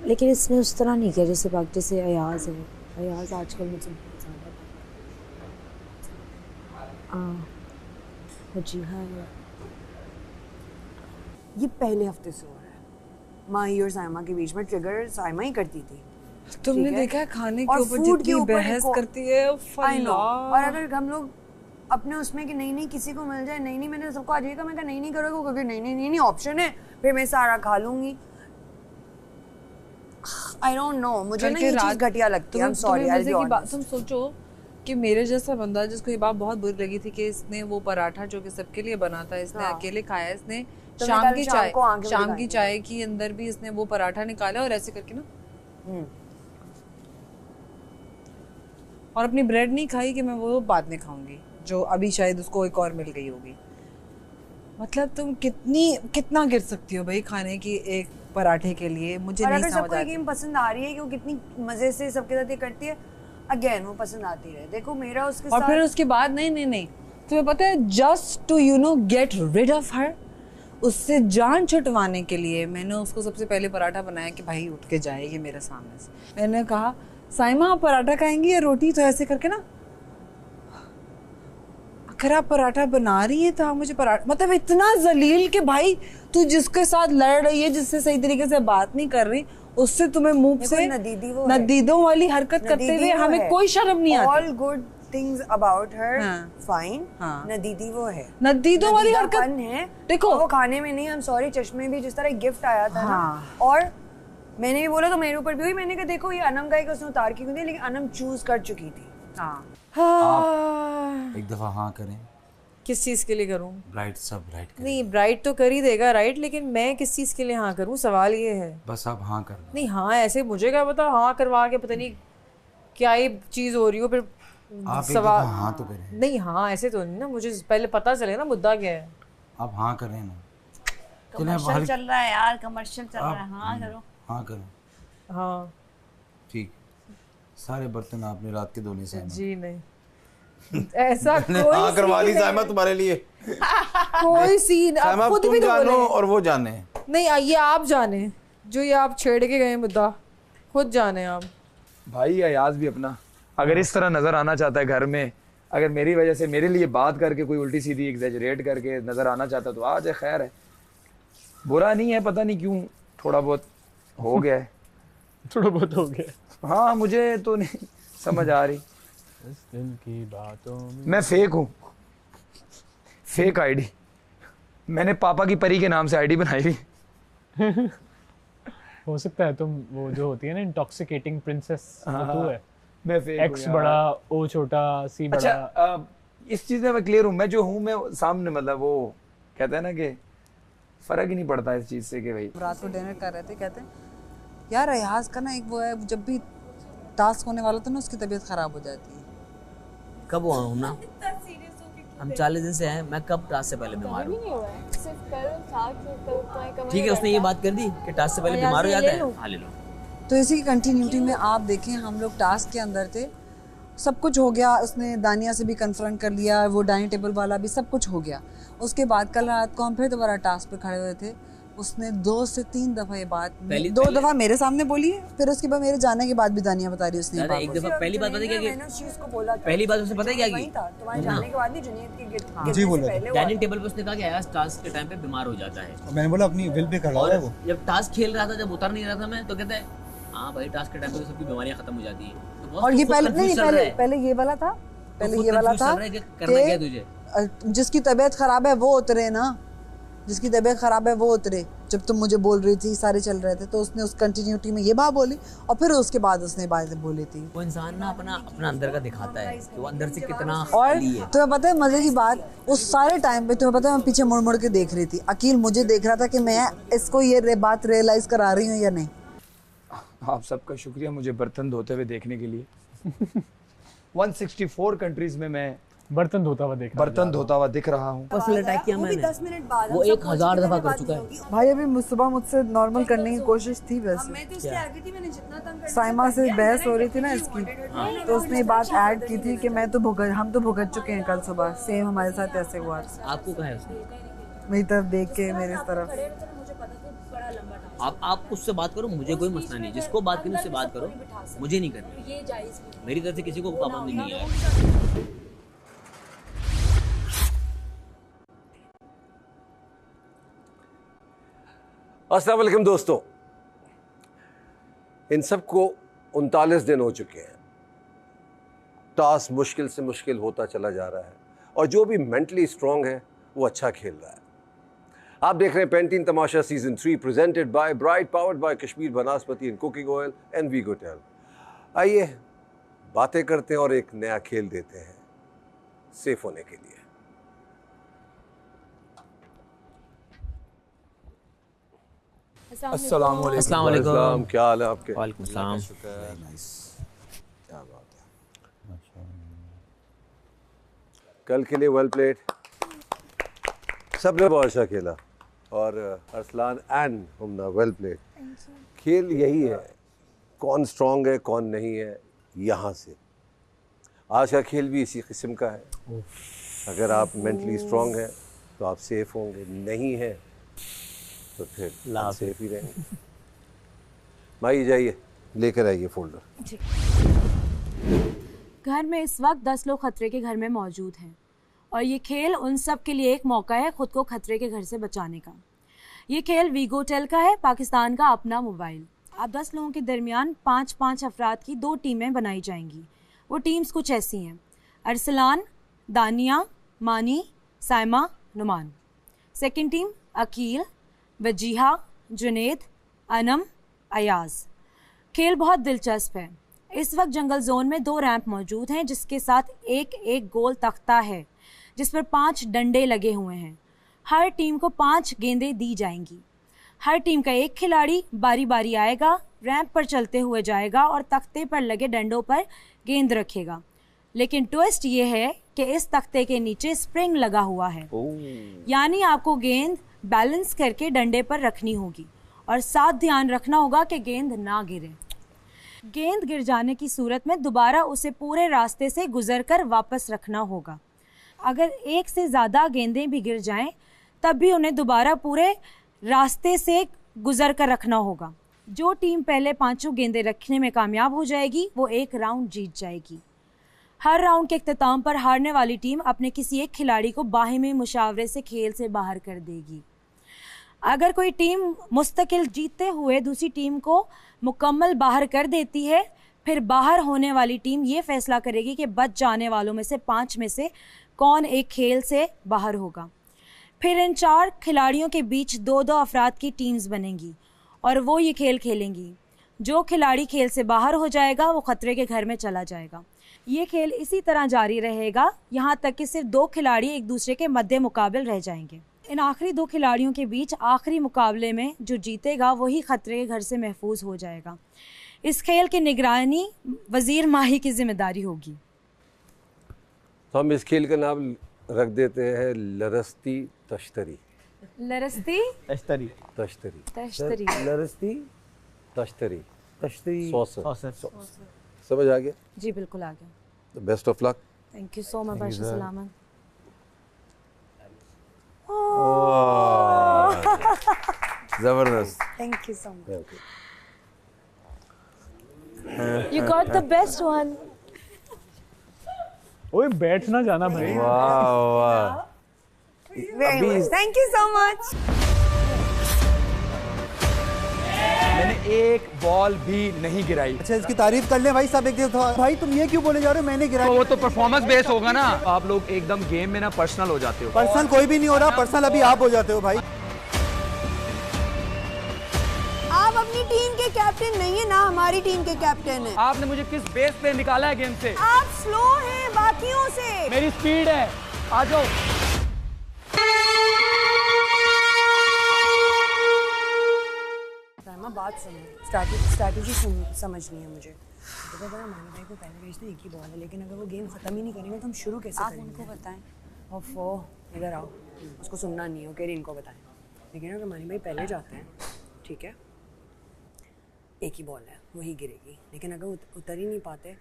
लेकिन इसने उस तरह नहीं किया जैसे अयाज है। अयाज आजकल मुझे बहुत ज़्यादा जी हाँ। ये पहले हफ्ते से हो रहा है। माही और साइमा के बीच में ट्रिगर साइमा ही करती थी। तुमने ठीक है? देखा है खाने और के ऊपर food के जितनी ऊपर बहस एक करती है I know। फल्ला। और अगर हम लोग अपने उसमें कि नहीं किसी को मिल जाए, नहीं मैंने सबको आज ये कहा, मैं कहा नहीं करोगे क्योंकि नहीं ऑप्शन है, फिर मैं सारा खा लूंगी। आई डोंट नो, मुझे ना ये चीज घटिया लगती है। I am sorry, I will be honest. तुम सोचो कि मेरे जैसा बंदा जिसको ये बात बहुत बुरी लगी थी कि इसने वो पराठा जो कि सबके लिए बना था इसने अकेले खाया, इसने तो शाम मैं की कल चाय शाम को आके शाम की दिखाएंगे। चाय के अंदर भी इसने वो पराठा निकाला और ऐसे करके ना और अपनी ब्रेड नहीं खाई कि मैं वो बाद में खाऊंगी जो अभी शायद उसको एक और मिल गई होगी। मतलब तुम कितना गिर सकती हो भाई खाने की एक पराठे के लिए। मुझे और नहीं अगर समझ सबको ये आती। गेम पसंद आ रही है कि वो कितनी मजे से सबके साथ ये करती है, अगेन वो पसंद आती है। देखो मेरा उसके और साथ फिर उसके बाद नहीं तुम्हें पता है just to get rid of her, उससे जान छुटवाने के लिए मैंने उसको सबसे पहले पराठा बनाया कि भाई उठ के जाएगी मेरे सामने से। मैंने कहा साइमा आप पराठा खाएंगी या रोटी, तो ऐसे करके ना अगर आप पराठा बना रही है तो आप मुझे पराठा, मतलब इतना जलील कि भाई तू जिसके साथ लड़ रही है, जिससे सही तरीके से बात नहीं कर रही, उससे तुम्हें मुंह से नदीदों वाली हरकत करते हुए हमें कोई शर्म नहीं आती। All good things about her fine, नदीदी वो है, नदीदों वाली हरकत है। देखो वो खाने में नहीं, आई एम सॉरी, चश्मे भी जिस तरह गिफ्ट आया था ना, और मैंने भी बोला तो मेरे ऊपर भी हुई। मैंने कहा देखो ये अनम का उसने उतार की क्यों दी, लेकिन अनम चूज कर चुकी थी। आप एक दफा हाँ करें। किस चीज के लिए करूं? ब्राइट सब राइट करें। नहीं ब्राइट तो कर ही देगा राइट, लेकिन मैं किस चीज के लिए हाँ करूं, सवाल ये है। बस आप हाँ कर दें। नहीं हाँ ऐसे मुझे क्या पता, हाँ करवा के पता नहीं क्या ही चीज हो रही हो, फिर आप सवाल हाँ तो करें। नहीं हाँ ऐसे तो नहीं ना, मुझे पहले पता चले ना मुद्दा क्या है। आप हाँ करें ना। कमर्शियल चल रहा है यार, कमर्शियल चल रहा है। हाँ करो, हाँ करो। हाँ ठीक, सारे बर्तन आपने रात के धोने से। जी नहीं ऐसा कोई हाँ करवा ली साइमा तुम्हारे लिए। कोई सीन आप खुद भी तो जानो बोले और वो जाने। नहीं ये आप जाने, जो ये आप छेड़ के गए मुद्दा खुद जाने आप। भाई अयाज भी अपना अगर इस तरह नजर आना चाहता है घर में, अगर मेरी वजह से मेरे लिए बात करके कोई उल्टी सीधी एग्जैजरेट करके नजर आना चाहता तो आ जाए, खैर है, बुरा नहीं है। पता नहीं क्यों थोड़ा बहुत हो गया है। थोड़ा बहुत हो गया। हाँ मुझे तो नहीं समझ आ रही। इस दिल की बातों में मैं फेक हूँ, फेक आईडी। मैंने पापा की परी के नाम से आईडी बनाई हुई। हो सकता है तुम वो जो होती है ना इंटॉक्सिकेटिंग प्रिंसेस, तू है। मैं फेक एक्स बड़ा ओ छोटा सी बड़ा। अच्छा इस चीज में मैं क्लियर हूँ, मैं जो हूँ मैं सामने, मतलब वो कहते हैं ना कि फर्क ही नहीं पड़ता इस चीज से कि भाई। रात को डिनर कर रहे थे, कहते हैं यार अयाज का ना एक वो है, जब भी टास्क होने वाला था ना उसकी तबीयत खराब हो जाती है। कब हुआ हूँ ना, हम 40 दिन से हैं, मैं कब टास्क से पहले बीमार हूँ। ठीक है उसने ये बात कर दी कि टास्क से पहले बीमार हो जाता है। हाँ ले लो। तो इसी की कंटिन्यूटी में आप देखें, हम लोग टास्क के अंदर थे, सब कुछ हो गया, उसने दानिया से भी कन्फ्रंट कर लिया, वो डाइनिंग टेबल वाला भी सब कुछ हो गया। उसके बाद कल रात को हम फिर दोबारा टास्क पे खड़े हुए थे, उसने 2 से 3 दफा ये बात 2 दफा मेरे सामने बोली है, फिर उसके बाद मेरे जाने के बाद भी दानिया बता रही उसने एक दफा पहली बात पता क्या कि मैंने उस चीज को बोला था, पहली बात उसने पता है क्या की तुम्हारे जाने के बाद नहीं, जुनैद की गिफ्ट जी बोला डाइनिंग टेबल पे उसने कहा कि अयाज टास्क के टाइम पे बीमार हो जाता है। मैंने बोला अपनी विल पे खड़ा है वो। जब टास्क खेल रहा था, जब उतर नहीं रहा था मैं, तो कहता है हाँ भाई टास्क के टाइम पे सबकी बीमारियां खत्म हो जाती है। और ये पहले ये वाला था, पहले ये वाला था कि जिसकी तबीयत खराब है वो उतरे ना, जिसकी तबीयत खराब है वो उतरे। जब तुम मुझे बोल रही थी सारे चल रहे थे तो उसने उस कंटिन्यूटी में ये बात बोली और फिर उसके बाद उसने बातें बोली थी। वो इंसान ना अपना अंदर का दिखाता है कि वो अंदर से कितना और खाली है। तुम्हें पता है मजे की बात, उस सारे टाइम पे तुम्हें पता है मैं पीछे मुड़ मुड़ के देख रही थी, अकील मुझे देख रहा था कि मैं इसको ये बात रियलाइज करा रही हूँ या नहीं। आप सबका शुक्रिया मुझे बर्तन धोते हुए देखने के लिए। 164 कंट्रीज में मैं बर्तन धोता हुआ दिख रहा हूँ। पर्सनल अटैक किया मैंने, 10 मिनट बाद वो 1000 दफा कर चुका है। भाई अभी सुबह मुझसे नॉर्मल करने की कोशिश थी, वैसे मैं तो इसलिए आ गई थी, मैंने जितना तंग कर साइमा से बहस हो रही थी ना इसकी, तो उसने ये बात ऐड की थी कि हम तो भुगत चुके हैं कल सुबह, सेम हमारे साथ ऐसे हुआ। आपको कहा है उसने? मेरी तरफ देख के मेरे तरफ मुझे पता था बड़ा लंबा आप उससे बात करो, मुझे कोई मसला नहीं, जिसको बात करनी उससे बात करो, मुझे नहीं करनी। ये जायज़ नहीं है। मेरी तरफ से किसी को पाबंदी नहीं है। अस्सलाम वालेकुम दोस्तों, इन सब को 39 दिन हो चुके हैं। टास्क मुश्किल से मुश्किल होता चला जा रहा है और जो भी मेंटली स्ट्रांग है वो अच्छा खेल रहा है। आप देख रहे हैं Pantene Tamasha season 3 presented by Brite, powered by Kashmir Banaspati and cooking oil and वीगोटेल। आइए बातें करते हैं और एक नया खेल देते हैं सेफ होने के लिए। अस्सलाम वालेकुम, क्या हाल है आपके? वालेकुम सलाम। क्या बात है, कल के लिए वेल प्लेड। सबने बहुत अच्छा खेला और Arsalan and Hamna well played. खेल यही है, कौन स्ट्रांग है कौन नहीं है। यहाँ से आज का खेल भी इसी किस्म का है। अगर आप मेंटली स्ट्रांग हैं तो आप सेफ होंगे, नहीं है तो फिर सेफ ही रहेंगे। माई जाइए लेकर आइए फोल्डर। घर में इस वक्त 10 लोग खतरे के घर में मौजूद हैं और ये खेल उन सब के लिए एक मौका है खुद को खतरे के घर से बचाने का। ये खेल वीगोटेल का है, पाकिस्तान का अपना मोबाइल। अब 10 लोगों के दरमियान 5-5 अफराद की 2 टीमें बनाई जाएंगी। वो टीम्स कुछ ऐसी हैं: अरसलान, दानिया, मानी, साइमा, नुमान। Second team Aqeel, Wajiha, Junaid, Anam, Ayaz. खेल बहुत दिलचस्प है। इस वक्त जंगल जोन में 2 रैंप मौजूद हैं जिसके साथ एक गोल तख्ता है जिस पर 5 डंडे लगे हुए हैं। हर टीम को 5 गेंदें दी जाएंगी। हर टीम का एक खिलाड़ी बारी बारी आएगा, रैंप पर चलते हुए जाएगा और तख्ते पर लगे डंडों पर गेंद रखेगा। लेकिन ट्विस्ट ये है कि इस तख्ते के नीचे स्प्रिंग लगा हुआ है, यानी आपको गेंद बैलेंस करके डंडे पर रखनी होगी और साथ ध्यान रखना होगा कि गेंद ना गिरे। गेंद गिर जाने की सूरत में दोबारा उसे पूरे रास्ते से गुजरकर वापस रखना होगा। अगर एक से ज़्यादा गेंदें भी गिर जाएं तब भी उन्हें दोबारा पूरे रास्ते से गुजर कर रखना होगा। जो टीम पहले 5 गेंदें रखने में कामयाब हो जाएगी वो एक राउंड जीत जाएगी। हर राउंड के इख्तिताम पर हारने वाली टीम अपने किसी एक खिलाड़ी को बाहिमी मुशावरे से खेल से बाहर कर देगी। अगर कोई टीम मुस्तकिल जीतते हुए दूसरी टीम को मुकम्मल बाहर कर देती है, फिर बाहर होने वाली टीम ये फैसला करेगी कि बच जाने वालों में से 5 में से कौन एक खेल से बाहर होगा। फिर इन 4 खिलाड़ियों के बीच 2-2 अफराद की टीम्स बनेंगी और वो ये खेल खेलेंगी। जो खिलाड़ी खेल से बाहर हो जाएगा वो खतरे के घर में चला जाएगा। ये खेल इसी तरह जारी रहेगा यहाँ तक कि सिर्फ 2 खिलाड़ी एक दूसरे के मद्दे मुकाबिल रह जाएंगे। इन आखिरी 2 खिलाड़ियों के बीच आखिरी मुकाबले में जो जीतेगा वही खतरे के घर से महफूज हो जाएगा। इस खेल की निगरानी वजीर माही की जिम्मेदारी होगी। तो हम इस खेल का नाम रख देते हैं लरस्ती तश्तरी। लरस्ती तश्तरी तश्तरी तश्तरी लरस्ती तश्तरी तश्तरी सॉस। समझ आ गया? जी बिल्कुल आ गया। Best of luck. Thank you so much. बादशाह सलामत। जबरदस्त। Thank you so much. You got the best one. ओए बैठ ना जाना भाई। वाह वाह। Very much. Thank you so much. मैंने एक बॉल भी नहीं गिराई। अच्छा इसकी तारीफ कर ले भाई साहब एक दिन। भाई तुम ये क्यों बोले जा रहे हो मैंने गिराई? तो वो तो परफॉर्मेंस बेस होगा ना। आप लोग एकदम गेम में ना पर्सनल हो जाते हो। पर्सनल कोई भी नहीं हो रहा, पर्सनल अभी आप हो जाते हो भाई। आप अपनी टीम के कैप्टन नहीं है ना हमारी टीम के कैप्टन है। आपने मुझे किस बेस पे निकाला है गेम से? आप स्लो हैं बाकियों से। मेरी स्पीड है, आ जाओ। बात सुनो, स्ट्रैटेजी समझनी है मुझे। तो पता है मानी भाई को पहले भेजते एक ही बॉल है, लेकिन अगर वो गेम खत्म ही नहीं करेंगे तो हम शुरू कैसे करेंगे? आप उनको बताएं। ओफो इधर आओ, उसको सुनना नहीं हो, कह रही इनको बताएं। लेकिन अगर मानी भाई पहले जाते हैं, ठीक है, एक ही बॉल है वही गिरेगी, लेकिन अगर उतर ही नहीं पाते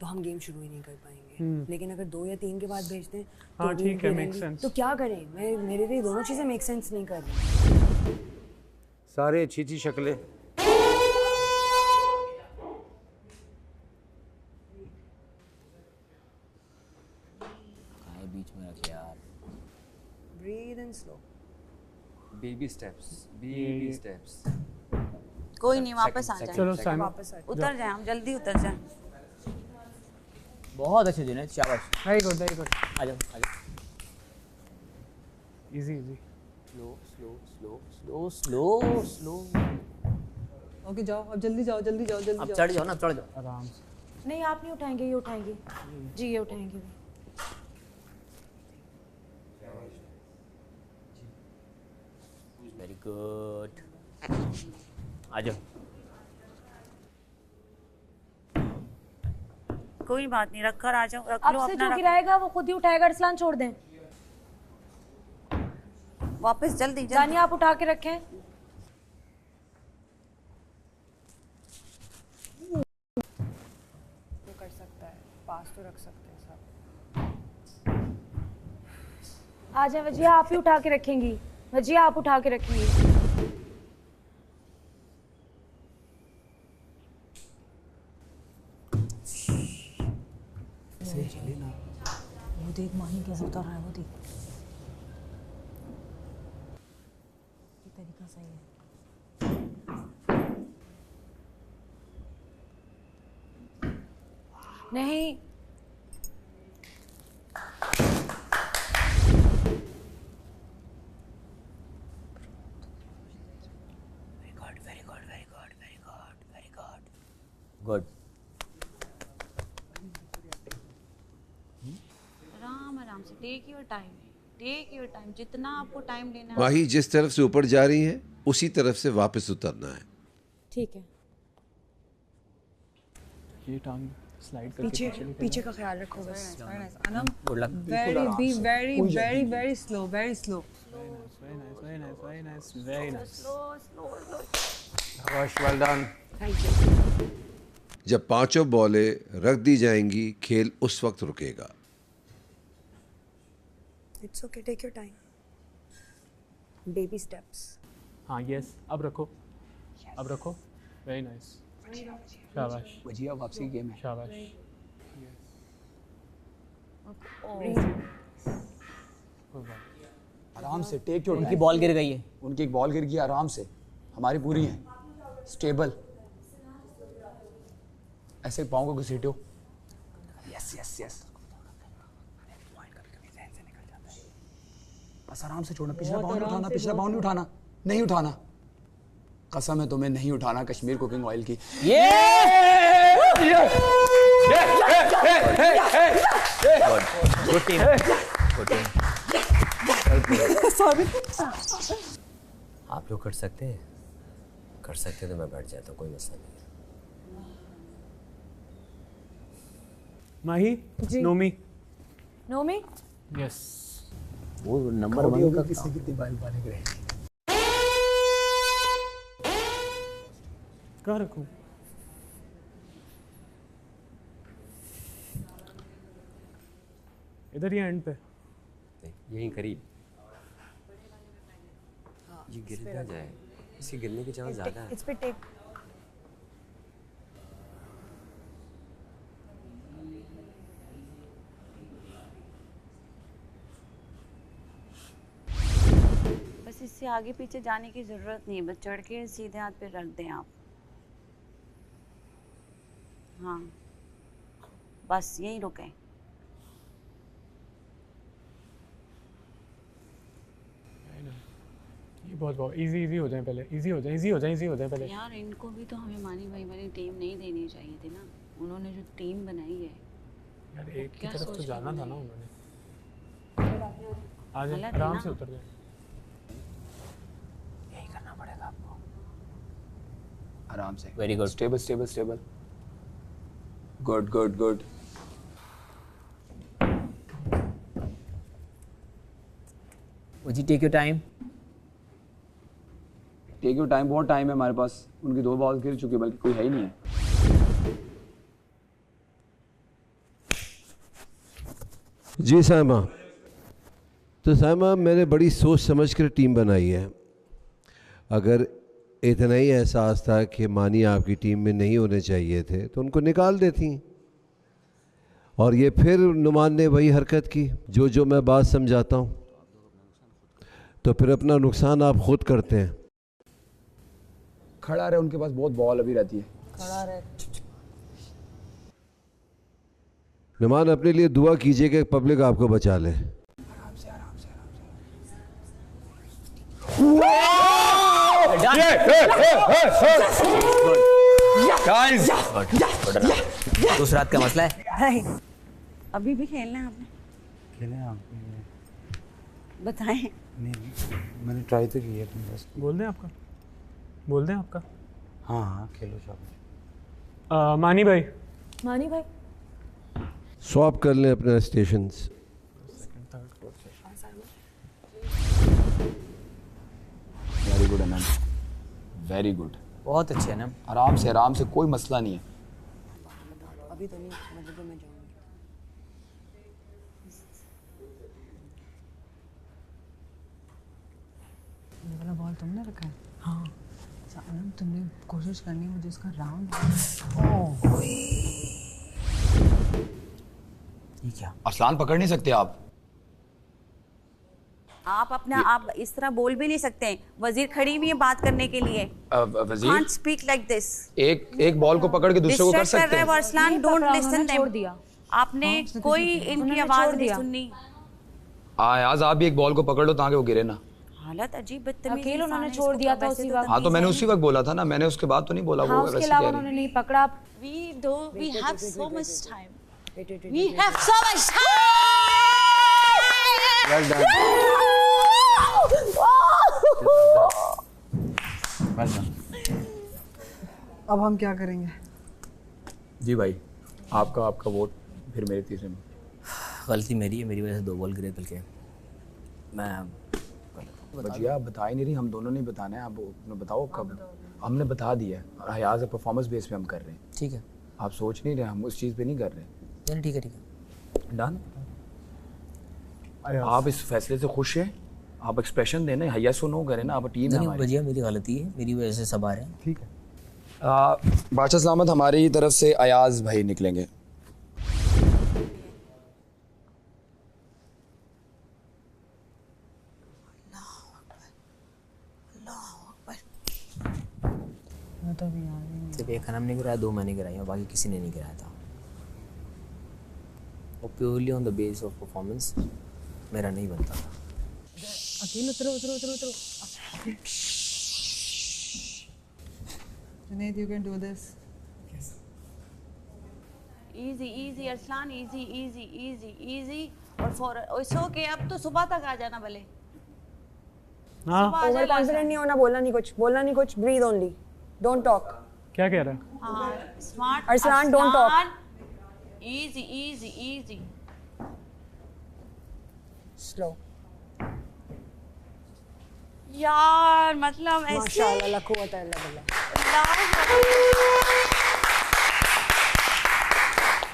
तो हम गेम शुरू ही नहीं कर पाएंगे। लेकिन अगर 2 या 3 के बाद भेजते हैं हाँ ठीक है, मेक सेंस। तो क्या करें? मेरे लिए दोनों चीज़ें मेक सेंस नहीं कर रही। सारे अच्छी अच्छी शक्लें। बीच में रख यार। Breathe in slow. Baby steps, baby steps. कोई नहीं, वापस आ जाए। चलो साइमन, वापस आ उतर जाए, हम जल्दी उतर जाए। बहुत अच्छे जुनैद, शाबाश। Very good very good. आ जाओ आ जाओ। Easy easy. Slow slow slow slow slow slow. Okay जाओ, अब जल्दी जाओ, जल्दी जाओ, जल्दी अब जाओ। चढ़ जाओ ना, चढ़ जाओ आराम से। नहीं आप नहीं उठाएंगे, ये उठाएंगे जी, ये उठाएंगे। Very good. आ जाओ। कोई बात नहीं, रख कर आ जाओ, रख लो अब से अपना। जो गिराएगा वो खुद ही उठाएगा। अरसलान छोड़ दें, वापस जल्दी जल्दी। जानिया आप उठा के रखें। तो कर सकता है, पास तो रख सकते हैं सब। आ जाए वजिया, आप ही उठा के रखेंगी। वजिया आप उठा के रखेंगी। वो देख माही कैसे उतर रहा है, वो देख। ये तरीका सही है। नहीं गुड। आराम आराम से, take your time, take your time, जितना आपको टाइम लेना है। माही जिस तरफ से ऊपर जा रही हैं उसी तरफ से वापस उतरना है। ठीक है। ये टांग स्लाइड करके पीछे पीछे का ख्याल रखो बस। Anam good luck. Very be very very very slow, very slow. Very nice very nice very nice very nice. Slow slow slow. शाबाश, वेल डन। Thank you. जब पांचों बॉलें रख दी जाएंगी खेल उस वक्त रुकेगा। It's okay, take your time. Baby steps. हाँ यस, अब रखो, अब रखो। वेरी नाइस, शाबाश वजिया वापसी की गेम है। शाबाश। आराम से, टेक योर उनकी बॉल गिर गई है। उनकी एक बॉल गिर गई, आराम से। हमारी पूरी है, स्टेबल। ऐसे पाँव को घसीटो। Yes yes yes. बस आराम से छोड़ना, पिछला पाँव नहीं उठाना, पिछला पाँव नहीं उठाना, नहीं उठाना। कसम है तुम्हें नहीं उठाना कश्मीर कुकिंग ऑयल की। Good team, good team. आप लोग कर सकते हैं, कर सकते तो मैं बैठ जाता, कोई मसला नहीं। माही, नोमी। नोमी यस। वो नंबर 1 का किसने कितनी बाल पाने के रहे। कहाँ रखूं? इधर ही एंड पे। यहीं करीब। ये गिर ना जाए, इसके गिरने के चांस ज़्यादा है। इस पे टेक। बस इससे आगे पीछे जाने की जरूरत नहीं है, बस चढ़ के सीधे हाथ पे रख दें आप। हाँ बस यहीं रुके। ये बहुत इजी इजी हो जाए पहले, इजी हो जाए, इजी हो जाए, इजी हो जाए पहले। यार इनको भी तो हमें मानी भाई वाली टीम नहीं देनी चाहिए थी ना, उन्होंने जो टीम बनाई है। यार एक की तरफ तो जाना था ना उन्होंने। आ जाए, गलत है आराम ना? से उतर जाए। यही करना पड़ेगा आपको, आराम से। Very good. Stable stable stable. Good good good. जी take your time. Take your time, बहुत टाइम है हमारे पास। उनकी 2 बॉल गिर चुकी है, बल्कि कोई है ही नहीं है। जी साइमा, तो साइमा मैंने बड़ी सोच समझ कर टीम बनाई है। अगर इतना ही एहसास था कि मानी आपकी टीम में नहीं होने चाहिए थे तो उनको निकाल देती। और ये फिर नुमान ने वही हरकत की, जो मैं बात समझाता हूँ तो फिर अपना नुकसान आप खुद करते हैं। खड़ा रहे, उनके पास बहुत बॉल अभी रहती है। खड़ा रहे। नुमान अपने लिए दुआ कीजिए कि पब्लिक आपको बचा ले। उस रात का मसला है। अभी भी खेलना है आपने? खेले आप? बताएं। नहीं, मैंने ट्राई तो की है बस। बोल दें आपका? बोल दें आपका? हाँ हाँ खेलो सब। मानी भाई। मानी भाई स्वैप कर लें अपने स्टेशंस। वेरी गुड अनंत, वेरी गुड, बहुत अच्छे है ना। आराम से, कोई मसला नहीं है। अभी तो नहीं, मतलब तो मैं जाऊंगी। ये वाला बॉल तुमने रखा है? हाँ। अनंत तुमने कोशिश करनी है मुझे इसका राउंड। ये क्या? अरसलान पकड़ नहीं सकते आप? आप अपना आप इस तरह बोल भी नहीं सकते। वजीर खड़ी हुई है बात करने के लिए। वजीर Can't speak like this. एक बॉल को पकड़ के दूसरे को कर सकते हैं। अरसलान डोंट लिसन छोड़ दिया। आपने कोई इनकी आवाज नहीं सुननी। आज आप भी एक बॉल को पकड़ लो ताकि वो गिरे ना। हालत अजीब बदतमीजी। अकेले उन्होंने छोड़ दिया था उसी वक्त। हाँ तो मैंने उसी वक्त बोला था ना, मैंने उसके बाद तो नहीं बोला। हाँ, वो उसके वैसे अलावा कह उन्होंने रही। नहीं पकड़ा। We have so much time. We have so much time. Well done. Well done. अब हम क्या करेंगे? जी भाई, आपका वोट फिर मेरे तीसरे में। गलती मेरी है, मेरी वजह से 2 बॉल गिरे कल के। मैं भजिया आप बता ही नहीं रही, हम दोनों नहीं बताना है। आप बताओ कब? हमने बता दिया है। हयाज परफॉर्मेंस बेस पे हम कर रहे हैं। ठीक है, आप सोच नहीं रहे, हम उस चीज़ पे नहीं कर रहे। चल ठीक है डन। आप इस फैसले से खुश हैं? आप एक्सप्रेशन देना, यस और नो करें ना। आप टीम है हमारी। भजिया मेरी गलती है, मेरी वजह से सब आ रहे हैं। ठीक है। बादशाह सलामत हमारी तरफ से अयाज भाई निकलेंगे। तो भी याद नहीं। सिर्फ एक खनम ने गिराया, 2 मैंने गिराया, बाकी किसी ने नहीं गिराया था। वो purely on the base of performance मेरा नहीं बनता था। अकेले उतरो। Junaid, you can do this. Easy Arsalan, easy और फौरन। इट्स ओके, अब तो सुबह तक आ जाना भले। हाँ। ओवर कॉन्फिडेंट नहीं होना, बोलना नहीं कुछ, ब्रीथ ओनली, डोंट टॉक। क्या कह रहा है? हाँ, smart Arsalan, don't talk. Easy. Slow. यार मतलब ऐसे माशाल्लाह, ला कुव्वत इल्ला बिल्लाह।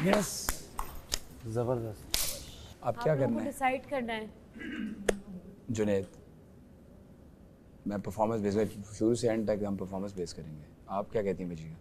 यस, जबरदस्त। अब क्या करना है? डिसाइड करना है। जुनैद, मैं परफॉर्मेंस बेस शुरू से एंड तक हम परफॉर्मेंस बेस करेंगे। आप क्या कहती हैं भजिया?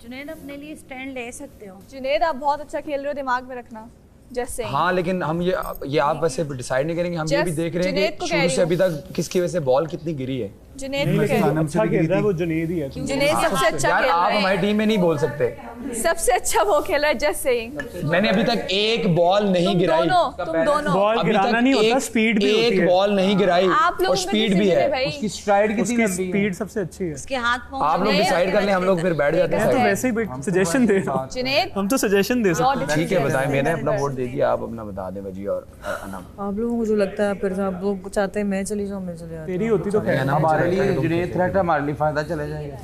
जुनैद अपने लिए स्टैंड ले सकते हो। जुनैद आप बहुत अच्छा खेल रहे हो, दिमाग में रखना। जैसे हाँ, लेकिन हम ये आप वैसे डिसाइड नहीं करेंगे। हम ये भी देख रहे हैं कि शुरू से अभी तक किसकी वजह से बॉल कितनी गिरी है। जुनैद को कह रही अच्छा खेल रहा है वो, जुनैद ही है। जुनैद सबसे अच्छा यार खेल रहा आप है। हमारी टीम में नहीं बोल सकते। सबसे अच्छा वो खेल रहा है, जस्ट सेइंग। मैंने अभी तक एक बॉल नहीं गिराई। तुम दोनों बॉल गिराना नहीं होता, स्पीड भी होती है। एक बॉल नहीं गिराई आप लोगों और स्पीड भी है। उसकी स्ट्राइड कितनी लंबी है? स्पीड सबसे अच्छी है। उसके हाथ पांव आप लोग डिसाइड कर लें, हम लोग फिर बैठ जाते हैं। तो वैसे ही सजेशन दे रहा हूं। जुनैद, हम तो सजेशन दे सकते हैं। ठीक है, बताएं। मैंने अपना वोट दे दिया, आप अपना बता दें भजिया और अनम। आप लोगों को जो लगता है, फिर आप लोग चाहते हैं मैं चली जाऊँ, मैं चले जाती हूँ। तेरी होती तो खैर। हमारे लिए जुनैद थ्रेट, हमारे लिए फायदा चले जाएगा,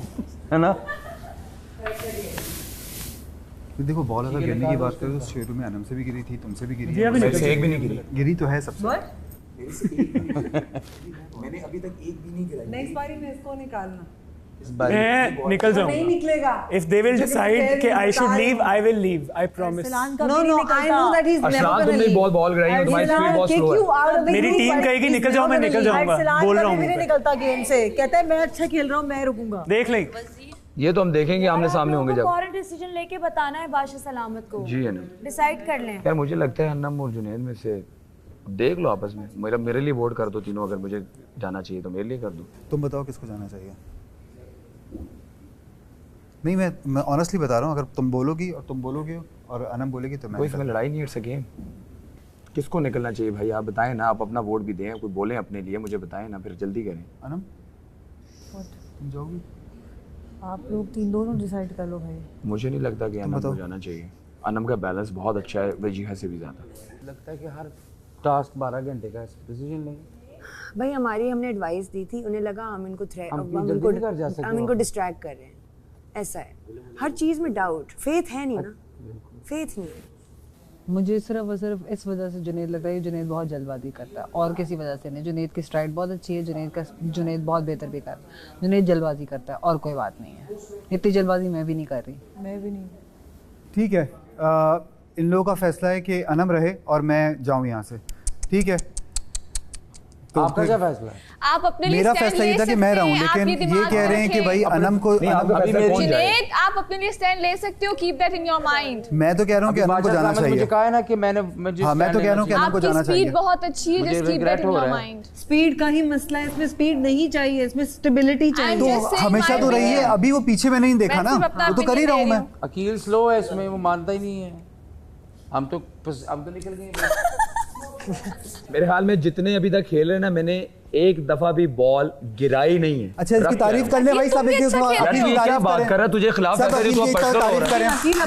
है ना? तो देखो बॉल अगर गिरने की बात करें तो शुरू में अनम से भी गिरी थी, तुमसे भी गिरी, एक भी नहीं गिरी। गिरी तो है सबसे। मैंने अभी तक एक भी नहीं गिराई। नेक्स्ट बारी में इसको निकालना। मैं निकल जाऊंगा। नहीं निकलेगा। If they will decide कि I should leave, I will leave. I promise. No, I know that he's never Arsalan gonna तुमने leave. बॉल गिराई है, तुम्हारी स्पीड बहुत स्लो है। मेरी टीम कहेगी निकल जाओ, मैं निकल जाऊंगा। बोल रहा हूँ नहीं निकलता गेम से, कहता है मैं अच्छा खेल रहा हूँ, मैं रुकूंगा। देख लें। ये तो हम देखेंगे आमने सामने होंगे जब। फौरन डिसीजन लेके बताना है बादशाह सलामत को। जी है ना। डिसाइड कर लें। यार मुझे लगता है अन्नम और जुनैद में से देख लो आपस में, मेरे लिए वोट कर दो तीनों, अगर मुझे जाना चाहिए तो मेरे लिए कर दो। तुम बताओ किसको जाना चाहिए। नहीं मैं ऑनेस्टली बता रहा हूँ, अगर तुम बोलोगी और तुम बोलोगे और अनम बोलेगी तो मैं कोई इसमें लड़ाई नहीं, इट्स अ गेम। किसको निकलना चाहिए भाई, आप बताएं ना, आप अपना वोट भी दें, कोई बोलें अपने लिए, मुझे बताएं ना, फिर जल्दी करें। अनम तुम जाओगी? आप लोग तीन दोनों डिसाइड कर लो भाई। मुझे नहीं लगता कि अनम को जाना चाहिए। अनम का बैलेंस बहुत अच्छा है वजीहा से भी ज़्यादा। लगता है कि हर टास्क 12 घंटे का डिसीजन लेंगे। भाई हमारी हमने एडवाइस दी थी, उन्हें लगा हम इनको डिस्ट्रैक्ट कर रहे हैं, ऐसा है। हर चीज़ में डाउट, फेथ है नहीं ना, फेथ नहीं है। मुझे सिर्फ और सिर्फ इस वजह से जुनैद लगता है कि जुनैद बहुत जल्दबाजी करता है, और किसी वजह से नहीं। जुनैद की स्ट्राइड बहुत अच्छी है, जुनैद बहुत बेहतर भी कर रहा है। जुनैद जल्दबाजी करता है और कोई बात नहीं है। इतनी जल्दबाजी मैं भी नहीं कर रही। मैं भी नहीं। ठीक है, इन लोगों का फैसला है कि अनम रहे और मैं जाऊं यहाँ से, ठीक है? तो आपका क्या फैसला है? आप अपने लिए मेरा फैसला ये था कि मैं रहूं, लेकिन ये कह रहे हैं कि भाई अनम को जुनैद आप अपने लिए स्टैंड ले सकते हो, keep that in your mind. मैं तो कह रहा हूं कि अनम को जाना चाहिए। मुझे कहा है ना कि मैंने हाँ, मैं तो कह रहा हूं कि अनम को जाना चाहिए। स्पीड बहुत अच्छी है, just keep that in your mind. Speed का ही मसला है, इसमें स्पीड नहीं चाहिए, इसमें स्टेबिलिटी चाहिए। तो हमेशा तो रही है, अभी वो पीछे में नहीं देखा ना, वो तो कर ही रहा हूं मैं। अकील स्लो है इसमें, वो मानता ही नहीं है। हम तो निकल गए। मेरे हाल में जितने अभी तक खेल रहे हैं ना, मैंने एक दफा भी बॉल गिराई नहीं है। अच्छा, इसकी तारीफ कर ले भाई सब, एक क्या बात कर रहा है, तुझे खिलाफ कर रही तो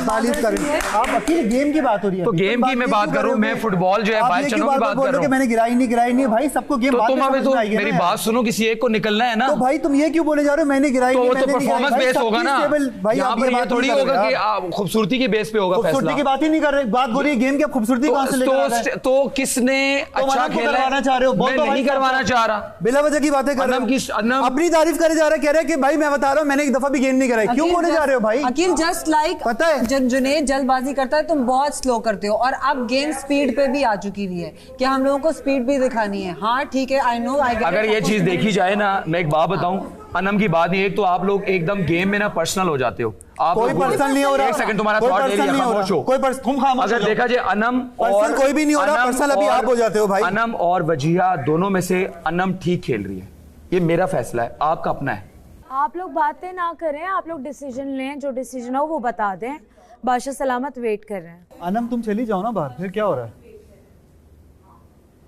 तारीफ करें। आप अकील गेम की बात हो रही है, तो गेम की मैं बात करूं, मैं फुटबॉल जो है बात चलो की बात कर रहा हूं। मैंने गिराई नहीं भाई, सबको गेम तो तुम अभी तो मेरी बात सुनो, किसी एक को निकलना है ना। तो भाई तुम ये क्यों बोले जा रहे हो मैंने गिराई नहीं? तो परफॉर्मेंस बेस होगा ना भाई, यहाँ पर ये थोड़ी होगा कि खूबसूरती के बेस पे होगा फैसला। खूबसूरती की बात ही नहीं कर रहे, बात हो रही है गेम की। खूबसूरती कहां से लेकर आ रहे हैं? तो किसने अच्छा खेला चाह रहे हो? मैं नहीं करवाना चाह रहा, बिला वजह की बातें कर रहे हो, अपनी तारीफ करे जा रहे, कह रहे हैं कि भाई मैं बता रहा हूं मैंने एक दफा भी गेम नहीं कराई। क्यों बोले जा रहे हो भाई? अकील जस्ट लाइक पता है जब जुनैद जल्दबाजी करता है तुम बहुत स्लो करते हो, और अब गेम स्पीड पे भी आ चुकी हुई है कि हम लोगों को स्पीड भी दिखानी है। हाँ ठीक है, आई नो, आई गेट। अगर ये चीज देखी जाए ना, मैं एक बात बताऊं, अनम की बात नहीं, एक तो आप लोग एकदम गेम में ना पर्सनल हो जाते हो। आप कोई पर्सनल नहीं हो रहा। एक सेकंड, तुम्हारा थॉट ले लिया, खामोश हो। कोई तुम खामोश हो। अगर देखा जाए अनम और कोई भी नहीं हो रहा, पर्सनल अभी आप हो जाते हो भाई। अनम और वजीहा दोनों में से अनम ठीक खेल रही है, ये मेरा फैसला है, आपका अपना है। आप लोग बातें ना करें, आप लोग डिसीजन लें, जो डिसीजन हो वो बता दें। बादशाह सलामत वेट कर रहे हैं। अनम तुम चली जाओ ना बाहर, फिर क्या हो रहा है?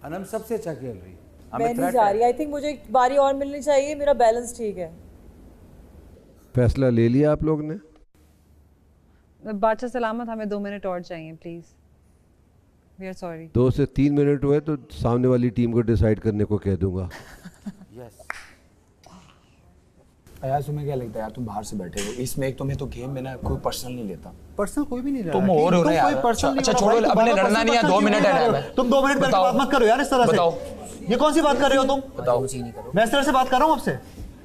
अनम सबसे अच्छा खेल रही है। मैं नहीं जा रही, आई थिंक मुझे एक बारी और मिलनी चाहिए, मेरा बैलेंस ठीक है। फैसला ले लिया आप लोग ने? बादशाह सलामत, हमें 2 मिनट और चाहिए प्लीज, वी आर सॉरी। 2 से 3 मिनट हुए तो सामने वाली टीम को डिसाइड करने को कह दूंगा। यार तुम्हें क्या लगता है यार, तुम बाहर से बैठे हो, इसमें एक तुम्हें तो गेम में ना कोई पर्सनल नहीं लेता। पर्सनल कोई भी नहीं ले रहा। तुम हो रहे हो यार। अच्छा छोड़ो, अपने लड़ना नहीं है, 2 मिनट है। तुम 2 मिनट बात मत करो यार इस तरह से। बताओ ये कौन सी बात कर रहे हो तुम? बताओ। मैं इस तरह से बात कर रहा हूँ आपसे,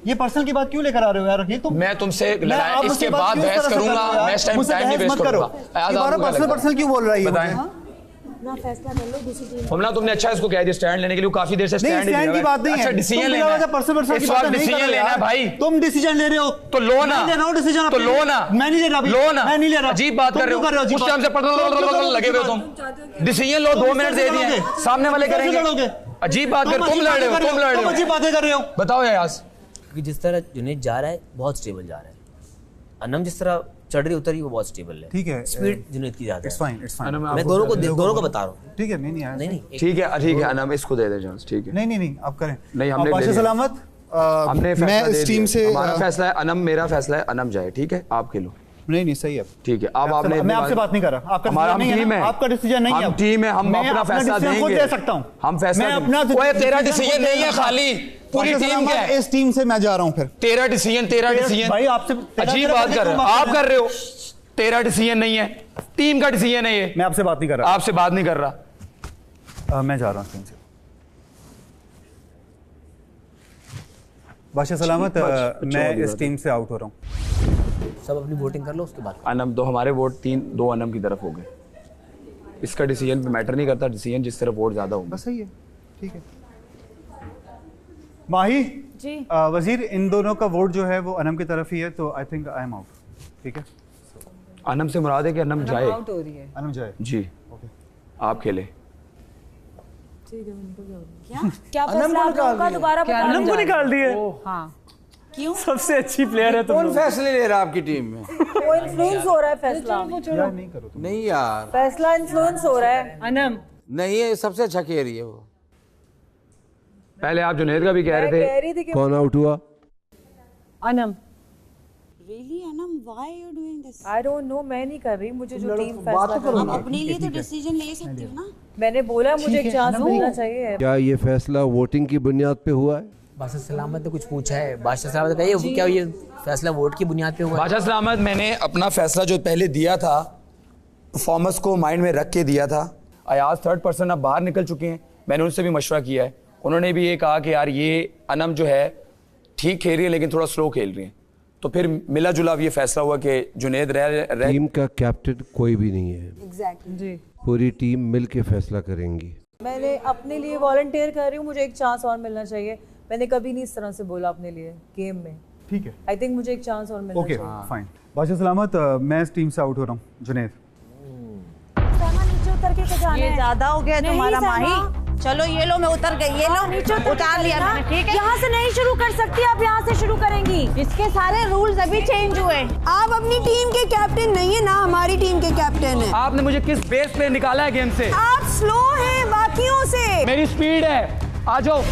ये पर्सनल की बात क्यों लेकर आ रहे हो यार? ये तुम मैं तुमसे इसके बाद बहस करूंगा, मैं इस टाइम नहीं वेस्ट करूंगा। पर्सनल क्यों बोल रहा है? बताएं ना, फैसला कर लो दूसरी टीम। हमला तुमने अच्छा इसको कह दिया स्टैंड लेने के लिए, काफी देर से स्टैंड की बात नहीं है। अच्छा डिसीजन लेना है, इस वक्त डिसीजन लेना है भाई। तुम डिसीजन ले रहे हो तो लो ना, ले रहा हूं डिसीजन, तो लो ना। मैं नहीं ले रहा, लो ना, मैं नहीं ले रहा। अजीब बात कर रहे हो, उस टाइम से लगे हुए तुम। डिसीजन लो, 2 मिनट दे दिए, सामने वाले करेंगे। अजीब बात कर, तुम लड़ रहे हो, तुम लड़ रहे हो, अजीब बातें कर रहे हो। बताओ यार। क्योंकि जिस तरह जुनैद जा रहा है बहुत स्टेबल जा रहा है, अनम जिस तरह चढ़ रही उतर रही वो बहुत स्टेबल है। ठीक है, स्पीड जुनैद की ज्यादा है। It's fine, it's fine. मैं दोनों को बता रहा हूं। ठीक है, नहीं यार, नहीं ठीक है अनम, इसको दे दे चांस। ठीक है, नहीं आप करें। नहीं हमने बादशाह सलामत, हमने मैं इस टीम से, हमारा फैसला है अनम, मेरा फैसला है अनम जाए। ठीक है, आप खेलो। नहीं सही है, ठीक है। अब आपने, मैं आपसे बात नहीं कर रहा, आपका हमारा टीम है, आपका डिसीजन नहीं है, हम टीम है, हम अपना फैसला देंगे, खुद दे सकता हूं हम फैसला। मैं अपना, कोई तेरा डिसीजन नहीं है, खाली पूरी टीम क्या है? इस टीम से मैं जा रहा हूं। फिर तेरा डिसीजन भाई आपसे अजीब बात कर रहे हो, आप कर रहे हो। तेरा डिसीजन नहीं है, टीम का डिसीजन है ये। मैं आपसे बात नहीं कर रहा, आपसे बात नहीं कर रहा। मैं जा रहा हूं टीम से। बादशाह सलामत, मैं इस टीम से आउट हो रहा हूँ। सब अपनी वोटिंग कर लो उसके बाद। अनम, दो हमारे वोट 2 अनम की तरफ हो गए। इसका डिसीजन मैटर नहीं करता, डिसीजन जिस तरफ वोट ज़्यादा हो। बस सही है, ठीक है। माही जी वजीर, इन दोनों का वोट जो है वो अनम की तरफ ही है, तो I think I am out. ठीक है, अनम से मुराद है कि अनम जाए। आउट हो रही है। अनम जाए जी, आप खेले। क्या फैसला आप लोगों का दोबारा बता अनम को निकाल दिए। हाँ क्यों? सबसे अच्छी प्लेयर है तुम कौन लोग। फैसले ले रहा है आपकी टीम में? वो इन्फ्लुएंस हो रहा है फैसला। यार नहीं करो तुम। नहीं यार, फैसला इन्फ्लुएंस हो रहा है। अनम नहीं ये सबसे अच्छा खेल रही है वो। पहले आप जुनैद का भी कह रहे थे। कौन आउट हुआ? Anam. Really, Anam, why are you doing this? I don't know, मैं नहीं कर रही, मुझे जो टीम बात फैसला तो करो करना ना। अपने लिए तो डिसीजन ले सकती हो ना। मैंने बोला मुझे एक चांस मिलना चाहिए। क्या ये फैसला वोटिंग की बुनियाद पे हुआ है? बादशाह सलामत ने कुछ पूछा है। बादशाह सलामत कहिए, क्या ये फैसला वोट की बुनियाद पे हुआ है? बादशाह सलामत, मैंने अपना फैसला जो पहले दिया था परफॉर्मेंस को माइंड में रख के दिया था। अयाज 3rd पर्सन अब बाहर निकल चुके हैं, मैंने उनसे भी मशवरा किया है। उन्होंने भी ये कहा कि यार ये अनम जो है ठीक खेल रही है लेकिन थोड़ा स्लो खेल रही है। तो फिर मिला जुला अब ये फैसला हुआ कि जुनैद रह टीम का कैप्टन कोई भी नहीं है। एग्जैक्टली जी। पूरी टीम मिल के फैसला करेंगी। मैंने अपने लिए वॉलंटियर कर रही हूँ, मुझे एक चांस और मिलना चाहिए। मैंने कभी नहीं इस तरह से बोला अपने लिए गेम में। ठीक है, आई थिंक मुझे एक चांस और मिलना ओके चाहिए। फाइन। बादशाह सलामत, मैं इस टीम से आउट हो रहा हूँ। जुनैद नीचे उतर के जाना ये है। ज्यादा हो गया नहीं तुम्हारा सहना। माही। चलो ये लो, मैं उतर गई। ये लो, नीचे उतार लिया मैंने। ठीक है, यहाँ से नहीं शुरू कर सकती, आप यहाँ से शुरू करेंगी। इसके सारे रूल्स अभी चेंज हुए। आप अपनी टीम के कैप्टन नहीं है ना, हमारी टीम के कैप्टन है। आपने मुझे किस बेस पे निकाला है गेम से? आप स्लो हैं बाकियों से। मेरी स्पीड है, आ जाओ।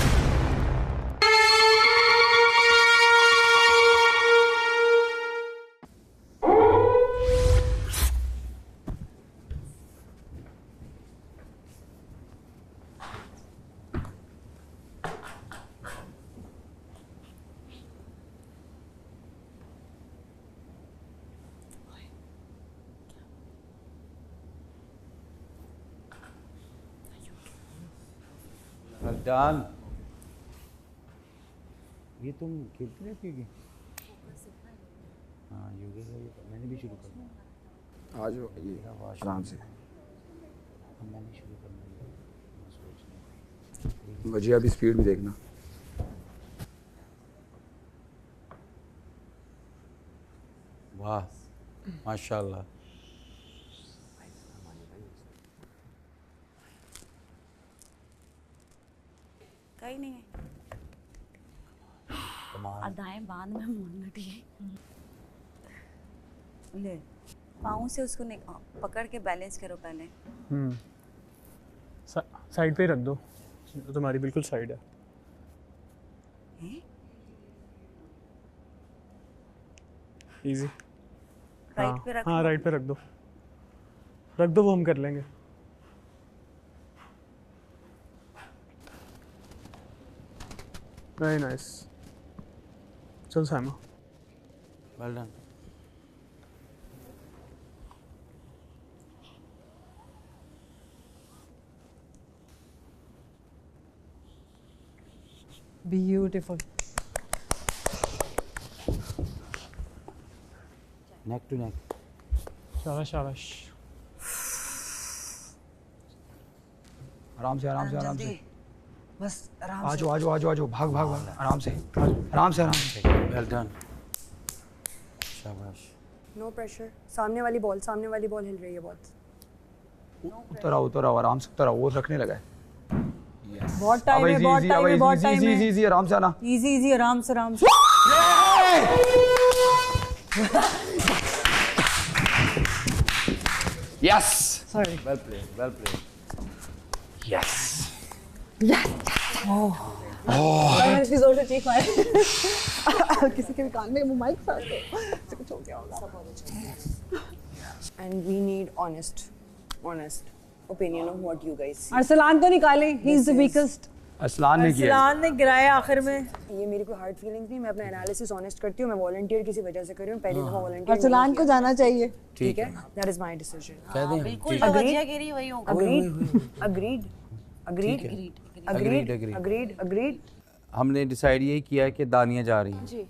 डन। ये तुम खेलती रहती होगी? हाँ योगा का मैंने भी शुरू कर दिया। आ जाओ, ये आराम से। मैंने शुरू करना है। वजह अभी स्पीड भी देखना। वाह माशाल्लाह। कहीं नहीं है। अदाएं बांध में मोड़ना है। ले पाँव से उसको पकड़ के बैलेंस करो पहले। साइड पे रख दो, तुम्हारी बिल्कुल साइड है। इजी। राइट पे रख। हाँ राइट पे रख दो, वो हम कर लेंगे। Very nice. चल Saima. Well done. Beautiful. Neck to neck. शाबाश शाबाश। आराम से आराम से आराम से। बस आराम आ जाओ आ जाओ आ जाओ आ जाओ। भाग भाग भाग, आराम से आराम से आराम से। Well done. शाबाश। No pressure. सामने वाली बॉल हिल रही है बहुत। उतर आओ आराम से उतर आओ। वो रखने लगा है। बहुत टाइम है, बहुत टाइम है, बहुत टाइम है। इजी आराम से आना। इजी आराम से आराम से। Yes. Sorry. Well played. Yes. मैंने इसकी जोर से चीख मारी। किसी के भी कान में माइक साथ तो कुछ हो गया होगा। And we need honest opinion of what you guys see. Arsalan को निकाले, he is the weakest. Arsalan ने किया। अरसलान ने गिराया आखिर में। ये मेरी कोई हार्ड फीलिंग्स नहीं, मैं अपना एनालिसिस ऑनेस्ट करती हूँ। मैं वॉलंटियर किसी वजह से कर रही हूँ, पहली दफा वॉलंटियर। अरसलान को जाना चाहिए। ठीक है, दैट इज माय डिसीजन। कह दें बिल्कुल जो वजह गिरी वही होगा। Agreed. हमने डिसाइड यही किया है कि दानिया जा रही है। जी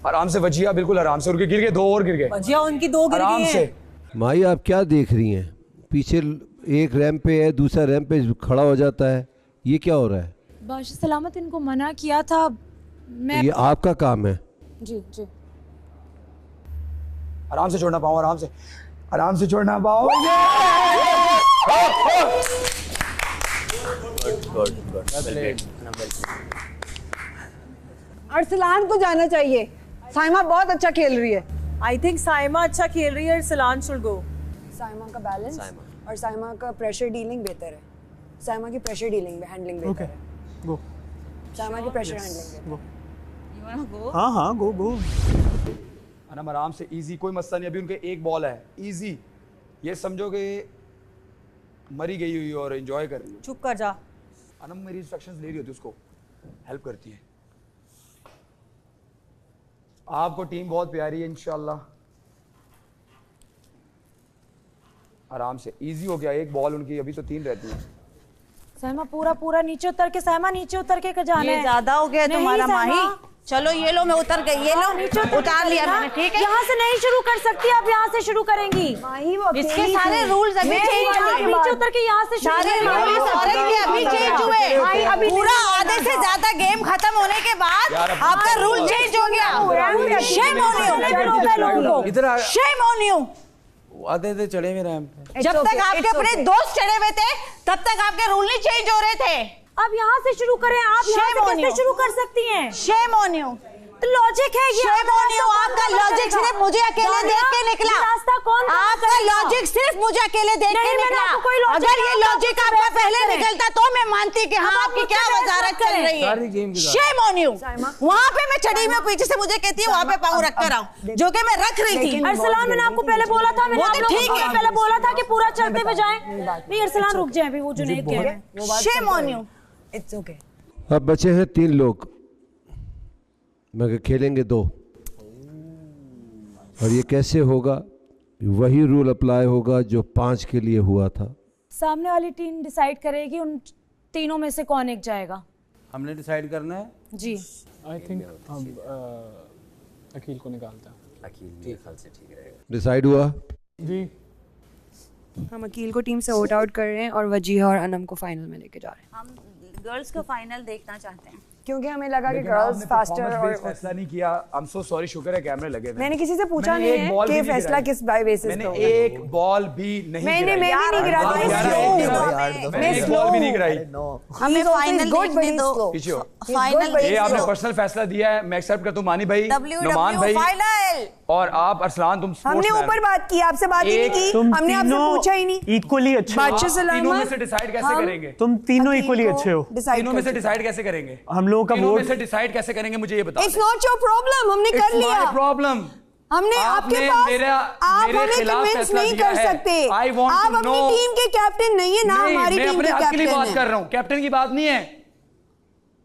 आराम से वजिया, बिल्कुल आराम से, उनके गिर गए, 2 और गिर गए। वजिया उनकी 2 गिर आराम गई से। हैं। माई आप क्या देख रही हैं? पीछे एक रैंप पे है, दूसरा रैंप पे खड़ा हो जाता है, ये क्या हो रहा है? बादशाह सलामत इनको मना किया था, मैं ये आपका काम है। जी जी आराम से छोड़ना पाओ, आराम से, आराम से छोड़ना पाओ। अरसलान को जाना चाहिए, साइमा बहुत अच्छा खेल रही है। आई थिंक साइमा अच्छा खेल रही है, अरसलान शुड गो। साइमा का बैलेंस और साइमा का प्रेशर डीलिंग बेहतर है। साइमा की प्रेशर डीलिंग हैंडलिंग बेहतर है। गो साइमा की प्रेशर हैंडलिंग। हाँ हाँ गो गो। अनम आराम से, इजी, कोई मसला नहीं। अभी उनके एक बॉल है, इजी। ये समझो कि मरी गई हुई और एंजॉय कर रही है। चुप कर जा। अनम मेरी इंस्ट्रक्शंस ले रही होती है, उसको हेल्प करती है। आपको टीम बहुत प्यारी है इंशाल्लाह। आराम से, इजी हो गया। एक बॉल उनकी, अभी तो 3 रहती है। सहमा पूरा नीचे उतर के, सहमा नीचे उतर के जाना है। ये ज्यादा हो गया तुम्हारा माही। चलो ये लो, मैं उतर गई, ये लो नीचे उतार लिया मैंने, ठीक है। यहाँ से नहीं शुरू कर सकती, आप यहाँ से शुरू करेंगी। इसके सारे रूल्स अभी चेंज हुए। नीचे उतर के यहाँ से सारे रूल्स अभी चेंज हुए। पूरा आधे से ज्यादा गेम खत्म होने के बाद आपका रूल चेंज हो गया। शेम ऑन यू, इधर शेम ऑन यू। आधे थे चढ़े हुए रैंप पे। जब तक आपके अपने दोस्त चढ़े हुए थे तब तक आपके रूल नहीं चेंज हो रहे थे। अब यहाँ से शुरू करें, आप यहाँ से कैसे शुरू कर सकती हैं? Shame on you. तो लॉजिक है ये। Shame on you. आपका लॉजिक सिर्फ मुझे अकेले देख के निकला। रास्ता कौन? आपका लॉजिक सिर्फ मुझे अकेले देख के निकला। अगर ये लॉजिक आपका पहले निकलता तो मैं मानती कि हाँ आपकी क्या वजारत चल रही है। Shame on you. वहाँ पे मैं चढ़ी हुई, पीछे से मुझे कहती है वहाँ पे पाँव रख कर आओ, जो कि मैं रख रही थी। अरसलान, मैंने आपको पहले बोला था, मैंने आप लोगों को पहले बोला था कि पूरा चलते हुए जाएं। नहीं अरसलान रुक जाए, अभी वो जुनैद कह रहे हैं। Shame on you. It's okay. अब बचे हैं 3 लोग, मगर खेलेंगे 2। और ये कैसे होगा? वही रूल अप्लाई होगा जो 5 के लिए हुआ था। सामने वाली टीम डिसाइड करेगी उन तीनों में से कौन एक जाएगा। हमने डिसाइड करना है जी। आई थिंक हम अकील को निकालते हैं। अकील मेरे ख्याल से ठीक रहेगा। डिसाइड हुआ जी। हम अकील को टीम से वोट आउट कर रहे हैं और वजीहा और अनम को फाइनल में लेके जा रहे हैं। हम गर्ल्स को फाइनल देखना चाहते हैं क्योंकि हमें लगा कि गर्ल्स फास्टर और फैसला नहीं किया। आई एम सो सॉरी, शुक्र है कैमरे लगे थे। मैंने किसी से पूछा नहीं है कि फैसला किस बेसिस पे होगा। एक बॉल भी नहीं मैं भी नहीं गिराई। मैंने एक बॉल भी नहीं गिराई। हमें फाइनल देखने दो। फाइनल ये आपने पर्सनल फैसला दिया है, मैं एक्सेप्ट करता हूं। मानी भाई, नुमान भाई और आप अरसलान, तुम हमने ऊपर बात की, आपसे बात ही नहीं की। हमने आपसे पूछा ही नहीं। इक्वली अच्छे बादशाह सलामत, तीनों में से डिसाइड कैसे करेंगे? तुम तीनों इक्वली अच्छे हो। तीनों में से डिसाइड कैसे करेंगे? हम लोगों का वोट से डिसाइड कैसे करेंगे मुझे ये बताओ। इट्स नॉट योर प्रॉब्लम, हमने कर लिया। प्रॉब्लम हमने आपके पास, आप हमें कन्विंस नहीं कर सकते। आप अपनी टीम के कैप्टन नहीं है ना, हमारी टीम के कैप्टन है। बात कर रहा हूँ, कैप्टन की बात नहीं है।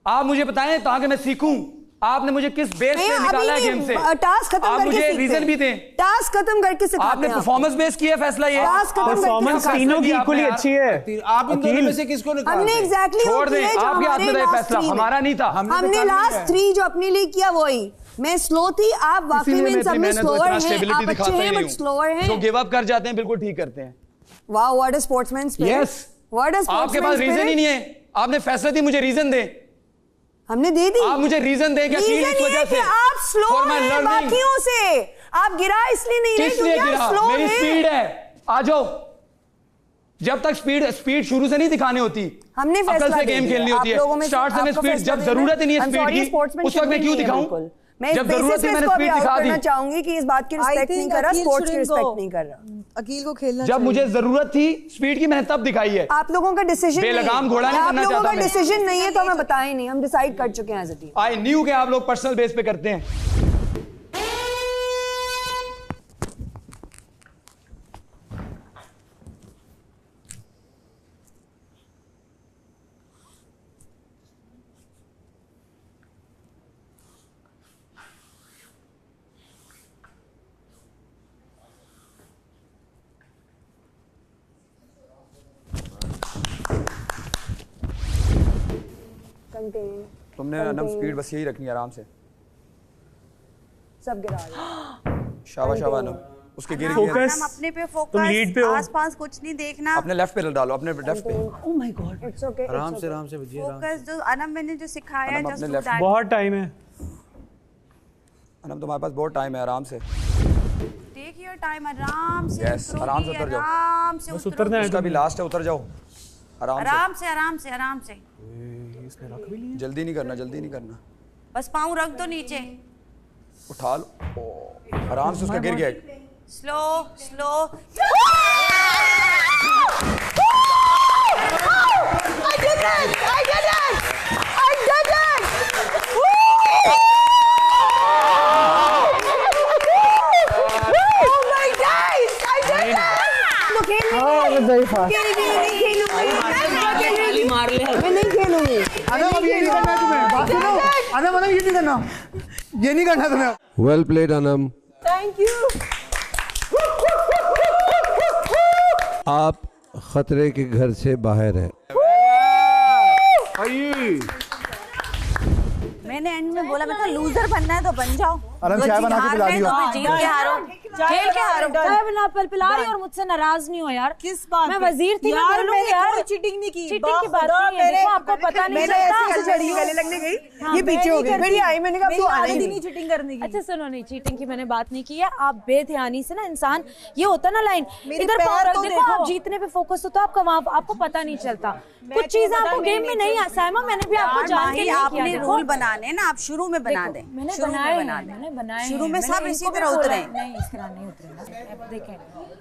आप मुझे बताएं ताकि मैं सीखूं। आपने मुझे किस बेस पे निकाला है गेम से? टास्क खत्म करके मुझे रीजन भी दें। टास्क खत्म करके सिखाते आपने परफॉर्मेंस बेस किया फैसला। ये परफॉर्मेंस तीनों की इक्वली अच्छी है। आप इन दोनों में से किसको निकालते? हमने एग्जैक्टली छोड़ दें, आपके हाथ में था फैसला, हमारा नहीं था। हमने लास्ट 3 जो अपने लिए किया वही। मैं स्लो थी, आप वाकई में सब में स्लोअर हैं। आप अच्छे हैं बट स्लोअर हैं। जो गिव अप कर जाते हैं बिल्कुल ठीक करते हैं। Wow, what a sportsman spirit. Yes, what a sportsman आपके पास रीजन ही नहीं है। आपने फैसला दी, मुझे रीजन दे। हमने दे दी। आप मुझे रीजन दें क्या? इस वजह से आप स्लो हैं बाकियों से। आप गिरा इसलिए नहीं रहे क्योंकि आप स्लो हैं। मेरी स्पीड है, आ जाओ। जब तक स्पीड शुरू से नहीं दिखानी होती, हमने फैसला से गेम खेलनी होती है। स्टार्ट से मैं स्पीड, जब जरूरत ही नहीं है स्पीड की, उस वक्त मैं क्यों दिखाऊं? मैं जब जरूरत थी मैंने इसको स्पीड दिखा दी। करना चाहूंगी कि इस बात की रिस्पेक्ट नहीं कर रहा, स्पोर्ट्स की रिस्पेक्ट नहीं कर रहा। अकील को खेलना जब मुझे जरूरत थी स्पीड की मैंने तब दिखाई है। आप लोगों का डिसीजन बेलगाम घोड़ा नहीं बनना आप लोगों चाहता का मैं। डिसीजन नहीं है तो हमें बताएं नहीं, हम डिसाइड कर चुके हैं as a team. I knew कि आप लोग पर्सनल बेस पे करते हैं। तुमने अनम स्पीड बस यही रखनी है आराम से। सब गिरा दिया। शाबाश शाबाश अनम, उसके गिर हम गए। अपने पे तुम लीड पे हो। आसपास कुछ नहीं देखना। अपने लेफ्ट पे डालो, अपने लेफ्ट पे। Oh my God, it's okay. आराम से बजिए। फोकस जो अनम मैंने जो सिखाया है, अपने जस्ट लेफ्ट। बहुत टाइम है अनम, तुम्हारे पास बहुत टाइम है, आराम से। टेक योर टाइम, आराम से यस, आराम से उतर जाओ। आराम से बस उतरना है, उसका भी लास्ट है, उतर जाओ आराम से। आराम से आराम से आराम से। जल्दी नहीं करना, जल्दी नहीं करना। बस पाँव रख दो नीचे। उठा लो आराम से, उसका गिर गया। Slow slow. I did it! I did it! I did it! Oh my guys! I did it! तो खेल नहीं Oh, it was very fast. ताली मार ले। मैं नहीं खेलूंगी। अनम अब ये नहीं करना है तुम्हें, बात सुनो। अनम ये नहीं करना, ये नहीं करना तुम्हें। Well played Anam. Thank you. आप खतरे के घर से बाहर हैं। मैंने एंड में बोला, मैं कहा लूजर बनना है तो बन जाओ। अनम चाय बना के पिला दियो। जीत के हारो, खेल के हारो। चाय बना पिला रही और मुझसे नाराज नहीं हो यार। किस बात मैं वजीर थी, मैं यार, बोलूंगी यार। कोई चीटिंग नहीं की। चीटिंग की बात नहीं है, देखो आपको पता नहीं मैंने चलता। ऐसे चढ़ी गले लगने गई, हाँ, ये पीछे हो गई, फिर ये आई, मैंने कहा तू आ मेरी नहीं। चीटिंग करने की। अच्छा सुनो, नहीं चीटिंग की मैंने बात नहीं की है। आप बेध्यानी से ना इंसान, ये होता ना लाइन, मेरे इधर पैर पाँव रख तो देखो, देखो। आप जीतने पे फोकस होता है आपका, वहाँ आपको पता नहीं चलता। कुछ चीजें आपको गेम में नहीं आ साइमा, मैंने भी आपको जान के नहीं किया। आपने रूल बनाने ना, आप शुरू में बना दें। मैंने शुरू में बनाए बना हैं, दें। मैंने बनाए शुरू हैं, में मैंने सब इसी इनको भी तरह बोला उतरे। है। नहीं इस तरह नहीं उतरे। अब देखें,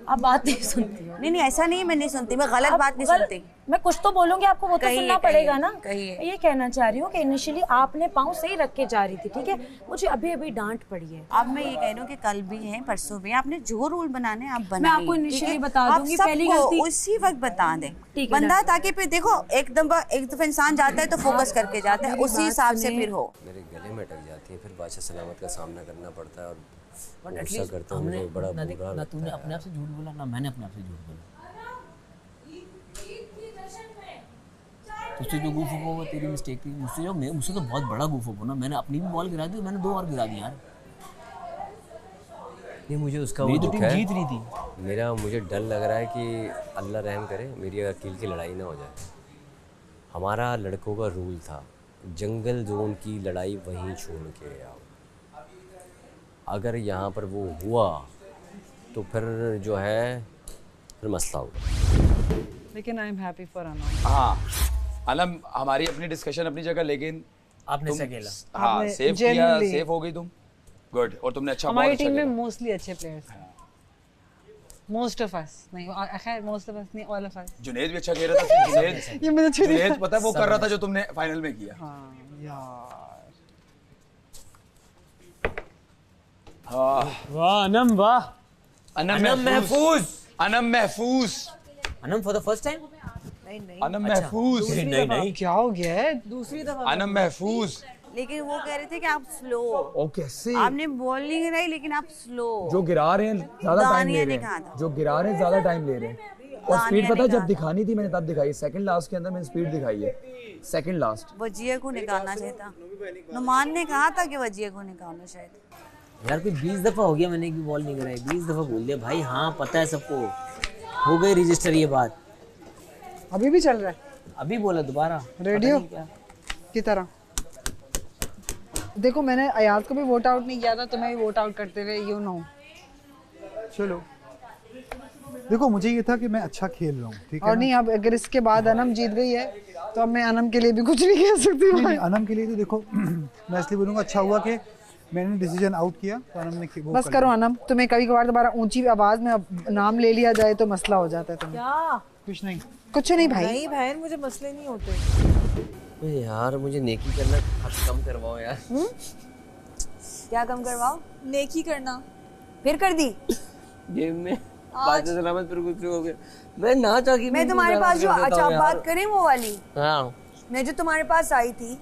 आप बात नहीं सुनती हो। नहीं ऐसा नहीं, मैं नहीं सुनती, मैं गलत बात नहीं सुनती। मैं कुछ तो बोलूंगी आपको, वो तो कहिए, सुनना कहिए, पड़ेगा ना। कहिए। मैं ये कहना चाह रही हूँ कि इनिशियली आपने पाँव सही रख के जा रही थी, ठीक है, मुझे अभी अभी डांट पड़ी है। अब मैं ये कह रही हूँ कि कल भी है, परसों भी, आपने जो रूल बनाने हैं आप बनाइए। मैं आपको initially बता दूंगी, आप पहली सबको गलती- उसी वक्त बता दें ठीक है, बंदा, ताकि फिर देखो एक दफा इंसान जाता है तो फोकस करके जाता है, उसी हिसाब से फिर हो। मेरे गले में अटक जाती है, फिर बादशाह सलामत का सामना करना पड़ता है और बट गुस्सा एटलीस्ट करता हूँ, हमने मुझे बड़ा ना बुरा ना लगता तूने है। अपने आप से झूठ बोला, ना मैंने अपने आप से झूठ बोला। तुझसे जो गूफ हो वो तेरी मिस्टेक थी, मुझसे तो बहुत बड़ा गूफ हो ना। मैंने अपनी भी बॉल गिरा दी, मैंने 2 और गिरा दी यार। ये मुझे उसका मेरी वो तो दुख टीम है। जीत रही थी। मेरा मुझे डर लग रहा है कि अल्लाह रहम करे मेरी अकील की लड़ाई ना हो जाए। हमारा लड़कों का रूल था, जंगल जोन की लड़ाई वहीं छोड़ के आओ। अगर यहाँ पर वो हुआ तो फिर जो है फिर मसला होगा। लेकिन I am happy for Anam. हाँ अनम, हमारी अपनी डिस्कशन अपनी जगह, लेकिन आपने से अकेला। हाँ आपने सेव किया, genuinely- सेव हो गई तुम, गुड। और तुमने अच्छा हमारी बहुत अच्छा टीम में खेला। मोस्टली अच्छे प्लेयर्स हैं। मोस्ट ऑफ अस नहीं, खैर मोस्ट ऑफ अस नहीं, ऑल ऑफ अस। जुनैद भी अच्छा खेल रहा था। जुनैद ये मुझे छुरी जुनैद पता है वो कर रहा था जो तुमने फाइनल में किया। हाँ यार, हाँ वाह अनम, वाह अनम महफूज, अनम महफूज, Anam for the first time. Anam महफूज, नहीं नहीं क्या हो गया है? दूसरी दफा अनम महफूज। लेकिन वो कह रहे थे कि आप स्लो, ओ कैसे? आपने बॉल नहीं गिराई लेकिन आप स्लो। जो गिरा रहे हैं ज्यादा टाइम दानिया ले ने रहे कहा हैं, था। जो गिरा रहे हैं ज्यादा टाइम ले रहे हैं। और दानिया स्पीड ने पता है कहा जब दिखानी थी मैंने तब दिखाई, सेकंड लास्ट के अंदर मैंने स्पीड दिखाई है, सेकंड लास्ट। वजिया को निकालना चाहिए था। नुमान ने कहा था कि वजिया को निकालना शायद। यार कोई 20 दफा हो गया मैंने एक भी बॉल नहीं गिराई, 20 दफा बोल दिया भाई। हाँ पता है सबको, हो गई रजिस्टर ये बात। अभी भी चल रहा है, अभी बोला दोबारा रेडियो की तरह। देखो मैंने अयाज को भी वोट आउट नहीं किया था, तुम्हें भी वोट आउट करते हुए, यू नो। चलो देखो, मुझे ये था कि मैं अच्छा खेल रहा हूँ, ठीक है और ना? नहीं, अब अगर इसके बाद अनम जीत गई है तो अब मैं अनम के लिए भी कुछ नहीं कह सकती। नहीं, अनम के लिए तो देखो मैं इसलिए बोलूँगा अच्छा हुआ कि मैंने डिसीजन आउट किया तो अनम ने वो बस कर करो लिया। अनम, तुम्हें कभी कभार दोबारा ऊंची आवाज में अब नाम ले लिया जाए तो मसला हो जाता है तुम्हें। क्या? कुछ नहीं, कुछ नहीं भाई। नहीं बहन, मुझे मसले नहीं होते। यार मुझे नेकी करना कम करवाओ यार। क्या कम करवाओ? नेकी करना। फिर कर दी गेम में बात सलामत फिर कुछ हो गया। मैं ना चाह के मैं तुम्हारे पास जो अच्छा आप बात करें वो वाली, हाँ मैं जो तुम्हारे पास आई थी,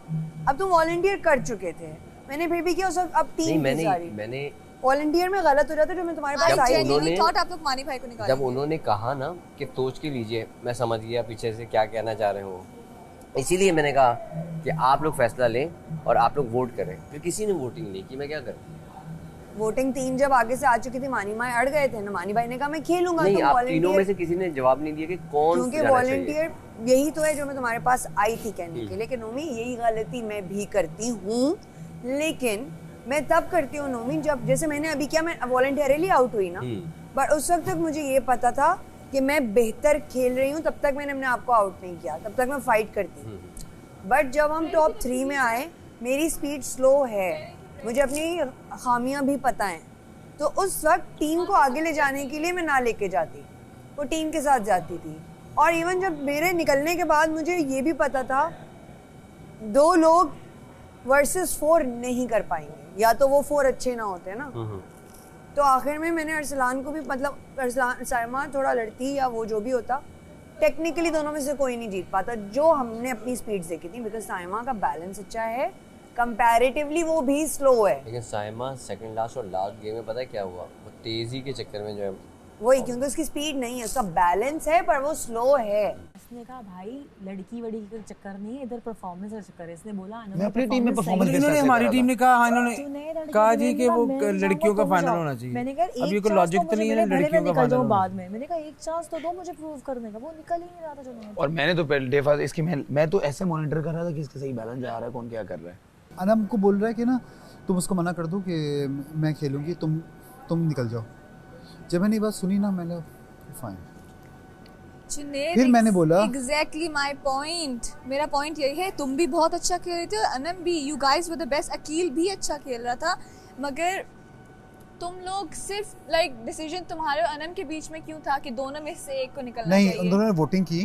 अब तुम वॉलंटियर कर चुके थे, मैंने फिर भी किया उस अब टीम की सारी। मैंने वॉलंटियर में गलत हो जाता जो मैं तुम्हारे पास आई थी। थॉट आप लोग मानी भाई को निकालेंगे। जब उन्होंने कहा ना कि सोच के लीजिए, मैं समझ गया पीछे से क्या कहना चाह रहे हो, इसीलिए मैंने कहा कि आप लोग फैसला लें और आप लोग वोट करें। फिर किसी ने वोटिंग नहीं की, मैं क्या करूं? वोटिंग 3 जब आगे से आ चुकी थी, मानी माए अड़ गए थे ना, मानी भाई ने कहा मैं खेलूंगा। नहीं, तुम आप volunteer- तीनों में से किसी ने जवाब नहीं दिया कि कौन क्योंकि जाना चाहिए। वॉलंटियर यही तो है जो मैं तुम्हारे पास आई थी कहने के लिए कि नोमी यही गलती मैं भी करती हूँ, लेकिन मैं तब करती हूँ नोमी जब जैसे मैंने अभी किया, मैं वॉलंटियरली आउट हुई ना, बट उस वक्त तक मुझे ये पता था कि मैं बेहतर खेल रही हूँ, तब तक मैंने अपने आप को आउट नहीं किया, तब तक मैं फाइट करती। बट जब हम टॉप 3 में आए, मेरी स्पीड स्लो है, मुझे अपनी खामियां भी पता हैं, तो उस वक्त टीम को आगे ले जाने के लिए मैं ना लेके जाती, वो टीम के साथ जाती थी। और इवन जब मेरे निकलने के बाद मुझे ये भी पता था 2 लोग वर्सेस 4 नहीं कर पाएंगे, या तो वो 4 अच्छे ना होते ना। तो आखिर में मैंने अरसलान को भी, मतलब अरसलान साइमा थोड़ा लड़ती या वो जो भी होता, टेक्निकली दोनों में से कोई नहीं जीत पाता, जो हमने अपनी स्पीड देखी थी, बिकॉज साइमा का बैलेंस अच्छा है, कंपैरेटिवली वो भी स्लो है। लेकिन साइमा सेकंड लास्ट और लास्ट गेम में पता है क्या हुआ, वो तेजी के चक्कर में जो है वही, क्योंकि उसकी स्पीड नहीं है, उसका बैलेंस है पर वो स्लो है। इसने कहा भाई लड़की वड़ी का चक्कर नहीं है, इधर परफॉर्मेंस का चक्कर है। इसने बोला मैं अपनी टीम में परफॉर्मेंस इन्होंने हमारी टीम ने कहा, इन्होंने कहा जी कि वो लड़कियों का फाइनल होना चाहिए। मैंने कहा अब ये कोई लॉजिक तो नहीं है लड़कियों का फाइनल बाद में। मैंने कहा एक चांस तो दो मुझे प्रूव करने का, वो निकल ही नहीं रहा था जो। और मैंने तो पहले डे फर्स्ट इसकी मैं तो ऐसे मॉनिटर कर रहा था कि इसका सही बैलेंस जा रहा है, कौन क्या कर रहा है। अनम को बोल रहा है कि ना तुम उसको मना कर दो कि मैं खेलूंगी, तुम निकल जाओ। जब मैंने ये बात सुनी ना, मैंने फाइन, फिर मैंने बोला एग्जैक्टली माय पॉइंट, मेरा पॉइंट यही है, तुम भी बहुत अच्छा खेल रहे थे, अनम भी, you guys were the best, Aqeel भी अच्छा खेल रहा था, मगर तुम लोग सिर्फ लाइक डिसीजन तुम्हारे और अनम के बीच में क्यों था कि दोनों में से एक को निकलना नहीं, चाहिए? उन दोनों ने वोटिंग की,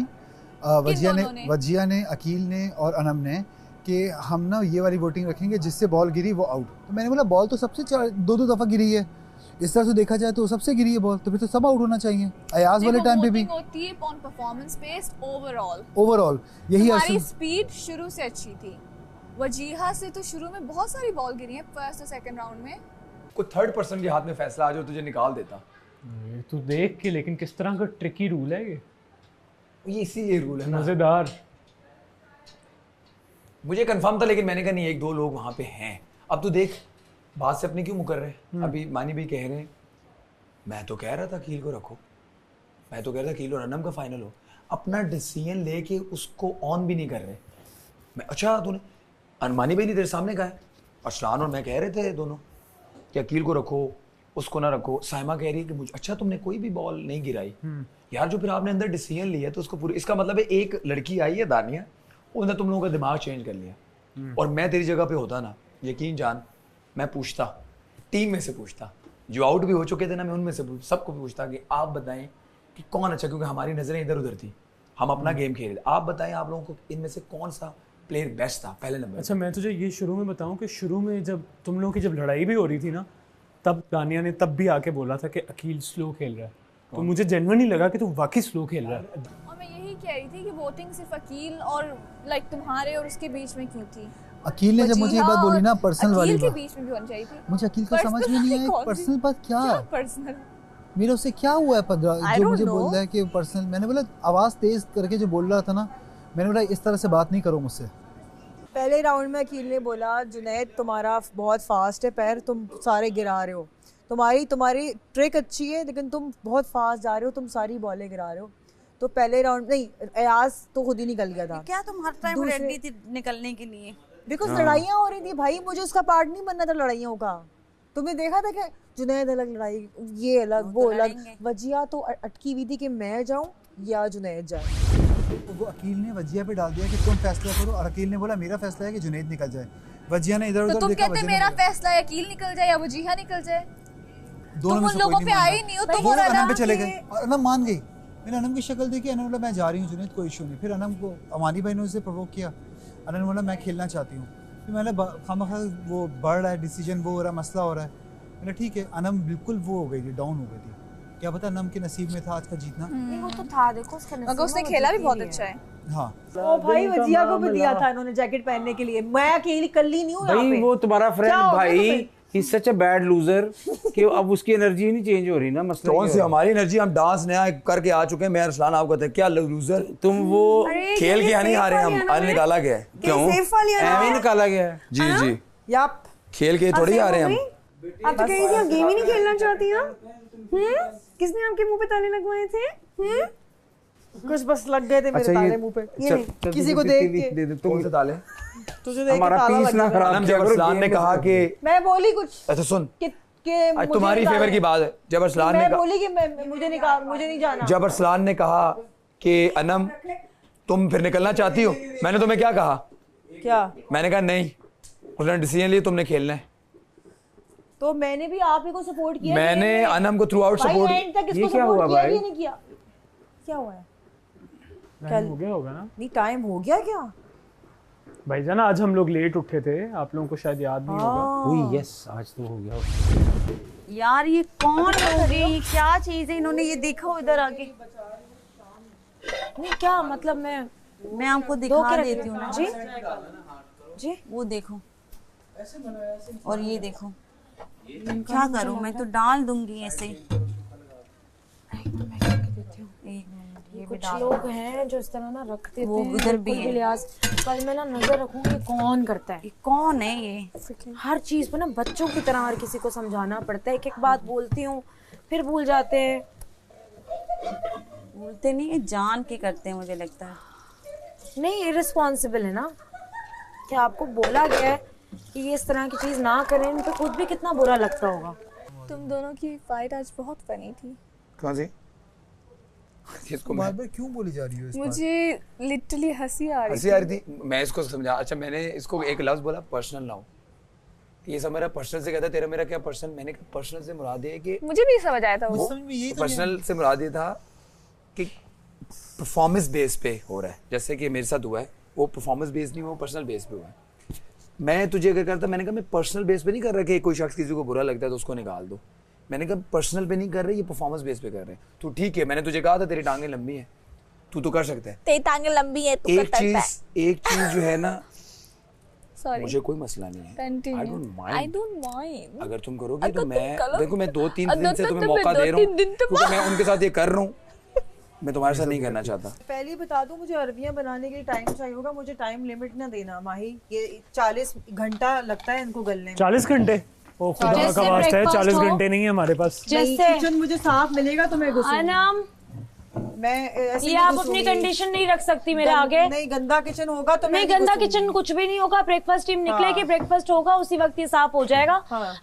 वजिया ने, अकील ने और अनम ने, कि हम ना ये वाली वोटिंग रखेंगे जिससे बॉल गिरी वो आउट। तो मैंने बोला बॉल तो सबसे 2-2 दफ़ा गिरी है, इस तरह से देखा जाए तो सबसे गिरी है बॉल, तो फिर तो सब आउट होना चाहिए। अयाज वाले टाइम पे भी होती है ऑन परफॉर्मेंस बेस्ड ओवरऑल यही हमारी स्पीड शुरू से अच्छी थी। वजीहा से तो शुरू में बहुत सारी बॉल गिरी है फर्स्ट और सेकंड राउंड में। कोई थर्ड पर्सन के हाथ में फैसला आ जाए तुझे निकाल देता। तू देख के, लेकिन किस तरह का ट्रिकी रूल है ये इसीलिए रूल है ना, मजेदार। मुझे कंफर्म था, लेकिन मैंने कहा नहीं, 1-2 लोग वहाँ पे हैं। अब तू देख, बात से अपनी क्यों मुकर रहे हैं? अभी मानी भी कह रहे हैं, मैं तो कह रहा था कील को रखो, मैं तो कह रहा था कील और अनम का फाइनल हो, अपना डिसीजन लेके उसको ऑन भी नहीं कर रहे। मैं अच्छा तूने अनमानी भाई नहीं तेरे सामने कहा है, अरसलान और मैं कह रहे थे दोनों कि अकील को रखो, उसको ना रखो। साइमा कह रही है कि मुझे, अच्छा तुमने कोई भी बॉल नहीं गिराई यार, जो फिर आपने अंदर डिसीजन लिया तो उसको पूरे, इसका मतलब है एक लड़की आई है दानिया, उन्होंने तुम लोगों का दिमाग चेंज कर लिया। और मैं तेरी जगह पे होता ना, यकीन जान, मैं पूछता, टीम में से पूछता, जो आउट भी हो चुके थे ना, मैं उनमें से सबको पूछता कि आप बताएं कि कौन अच्छा, क्योंकि हमारी नजरें इधर उधर थी, हम अपना गेम खेल रहे, आप बताएं आप लोगों को इनमें से कौन सा प्लेयर बेस्ट था पहले नंबर। अच्छा मैं तुझे ये शुरू में बताऊं कि शुरू में जब तुम लोगों की जब लड़ाई भी हो रही थी ना, तब दानिया ने तब भी आके बोला था कि अकील स्लो खेल रहा है, तो मुझे जेन्युइनली लगा कि तू वाकई स्लो खेल रहा है। और मैं यही कह रही थी कि वोटिंग सिर्फ अकील और लाइक तुम्हारे और उसके बीच में क्यों थी? अकील ने जब मुझे ये बात बोली ना, पर्सनल वाली अकील के बीच में भी होनी चाहिए थी। मुझे अकील का समझ में नहीं आया पर्सनल बात क्या है, पर्सनल मेरा उससे क्या हुआ है जो मुझे बोल रहा है कि पर्सनल। मैंने बोला आवाज तेज करके जो बोल रहा था ना, मैंने बोला इस तरह से बात नहीं करो मुझसे। पहले राउंड में अकील ने बोला जुनैद तुम्हारा बहुत फास्ट है पैर, तुम सारे गिरा रहे हो, तुम्हारी ट्रिक अच्छी है लेकिन तुम बहुत फास्ट जा रहे हो, तुम सारी बॉलें गिरा रहे हो। तो पहले राउंड नहीं, अयाज तो खुद ही निकल गया था। क्या तुम हर टाइम रेडी थी निकलने के लिए? बिकॉज लड़ाइयाँ हो रही थी भाई, मुझे उसका पार्ट नहीं बनना था लड़ाइयों का। तुमने देखा था कि जुनैद अलग लड़ाई, ये अलग वो अलग, वजिया तो अटकी हुई थी कि मैं जाऊं या जुनैद जाए। वो अकील ने वजिया पे डाल दिया कि तुम फैसला करो, और अकील ने बोला मेरा फैसला है कि जुनैद निकल जाए। वजिया ने इधर तो उधर तुम देखा, कहते वजिया ने मेरा बोला। फैसला है अकील निकल जाए या वजीहा निकल जाए, दोनों तुम में उन से लोगों कोई पे नहीं आए माना। ही नहीं हो, तुम वो और अनम पे अनम चले के- गए और अनम मान गई। मैंने अनम की शक्ल देखी, अनम बोला मैं जा रही हूँ जुनैद, कोई इशू नहीं। फिर अनम को अमानी भाई ने उसे प्रोवोक किया, अनम बोला मैं खेलना चाहती हूँ। फिर मैंने खामखा वो बढ़ रहा है डिसीजन, वो हो रहा है, मसला हो रहा है। मैंने ठीक है, अनम बिल्कुल वो हो गई थी, डाउन हो गई थी। क्या पता अनम के नसीब में था आज का जीतना। नहीं वो तो था, देखो उसका नसीब मगर उसने में वो खेला भी जीत बहुत ही अच्छा है। हाँ ओ भाई वजिया को भी दिया था इन्होंने जैकेट पहनने के लिए, मैं अकेली कल्ली नहीं हूँ यहाँ भाई पे। वो तुम्हारा फ्रेंड क्या हो गया भाई तुम्हें? ही सच अ बैड लूजर कि अब उसकी एनर्जी ही नहीं चेंज हो रही ना। मसला कौन ये सी हो रहा है। हमारी एनर्जी, हम डांस नया करके आ चुके हैं। मैं अरसलान आपको कहते हैं क्या लूजर तुम वो खेल के यहाँ नहीं हारे हम, आज निकाला गया है। क्यों एवं ही निकाला गया है। जी जी याप खेल के थोड़ी आ रहे हैं हम। आप तो कह रही थी हम गेम ही नहीं खेलना चाहती हैं। किसने आपके मुंह पे ताले लगवाए थे? कुछ बस लग गए थे मेरे अच्छा, ये- ताले मुंह पे। ये चल, नहीं, चल, किसी को दे देख दे, के दे, दे, कौन से ताले? तुझे देख के हमारा ताला पीस लग ना गया। खराब अनम किया जब करो, अरसलान ने गेम कहा में कि मैं बोली कुछ अच्छा सुन, कि आज मुझे तुम्हारी निकाल- फेवर की बात है। जब अरसलान ने मैं कहा, बोली कि मुझे नहीं जाना। जब अरसलान ने कहा कि अनम तुम फिर निकलना चाहती हो, मैंने तुम्हें क्या कहा? क्या? मैंने कहा नहीं, उसने डिसीजन लिया तुमने खेलना है। तो मैंने भी आप ही को सपोर्ट किया। मैंने अनम को थ्रू आउट भाई सपोर्ट। एंड तक ये इसको क्या हुआ सपोर्ट किया भाई? कि नहीं किया? क्या हुआ है? टाइम हो गया होगा ना नहीं टाइम हो गया क्या? भाईजान आज हम लोग लेट उठे थे, आप लोगों को शायद याद नहीं होगा। ओह यस आज तो हो गया। यार ये कौन लोग हैं, ये क्या चीज है, इन्होंने ये देखो इधर आके। नहीं क्या मतलब मैं आपको दिखा देती हूँ ना जी जी। वो देखो और ये देखो, क्या करूँ मैं तो डाल दूंगी ऐसे। कुछ लोग हैं जो इस तरह ना रख देते वो हैं, उधर भी बिल्कुल है। लिहाज। कल मैं ना नजर रखूंगी कौन करता है, कौन है ये। हर चीज पे ना बच्चों की तरह हर किसी को समझाना पड़ता है। एक एक बात बोलती हूँ फिर भूल जाते हैं। बोलते नहीं, ये जान के करते हैं मुझे लगता है। नहीं इररिस्पॉन्सिबल है ना कि आपको बोला गया है कि ये इस तरह की चीज ना करें, इनको खुद भी कितना बुरा लगता होगा। तुम दोनों की फाइट आज बहुत फनी थी। कौन सी? इसको बार बार क्यों बोली जा रही हो इस बात? मुझे लिटरली हंसी आ रही हंसी आ रही थी। मैं इसको समझा, अच्छा मैंने इसको एक लफ्ज बोला पर्सनल ना हो, ये सब मेरा पर्सनल से कहता है, तेरा मेरा क्या पर्सनल। मैंने कहा पर्सनल से मुराद है कि मुझे भी समझ आया था वो। पर्सनल से मुराद ये था कि परफॉर्मेंस बेस पे हो रहा है, जैसे कि मेरे साथ हुआ है, वो परफॉर्मेंस बेस नहीं, वो पर्सनल बेस पे हुआ है। मैं तुझे अगर करता, मैंने कहा मैं पर्सनल बेस पे नहीं कर रहा कि कोई शख्स किसी को बुरा लगता है तो उसको निकाल दो। मैंने कहा पर्सनल पे नहीं कर रहे, ये परफॉर्मेंस बेस पे कर रहे हैं। तू ठीक है, मैंने तुझे कहा था तेरी टांगें लंबी हैं, तू तो कर सकता है। तेरी टांगें लंबी है, तू कर सकता है। एक चीज जो है ना, Sorry. मुझे कोई मसला नहीं है। Continue. I don't mind. I don't mind. अगर तुम करोगे अगर तो तुम मैं करो- देखो, मैं 2-3 अगर दिन से तो तुम्हें तुम्हें मौका दे रहा 2-3 दिन हूँ तो क्योंकि मैं उनके साथ ये कर रहा हूँ, मैं तुम्हारे साथ नहीं करना चाहता। पहले बता दूं, मुझे अरबियां बनाने के लिए टाइम चाहिए होगा। मुझे टाइम लिमिट ना देना माही, ये 40 घंटा लगता है इनको गलने में। 40 घंटे? ओ खुदा का वास्ता है, 40 घंटे नहीं है हमारे पास। जैसे किचन मुझे साफ मिलेगा तो मैं घुसूंगी। अनम मैं ऐसे ये नहीं आप घुसूंगी। अपनी कंडीशन नहीं रख सकती मेरे आगे। नहीं गंदा किचन होगा तो मैं नहीं, गंदा किचन कुछ भी नहीं होगा। ब्रेकफास्ट टीम निकलेगी, ब्रेकफास्ट होगा, उसी वक्त ये साफ हो जाएगा।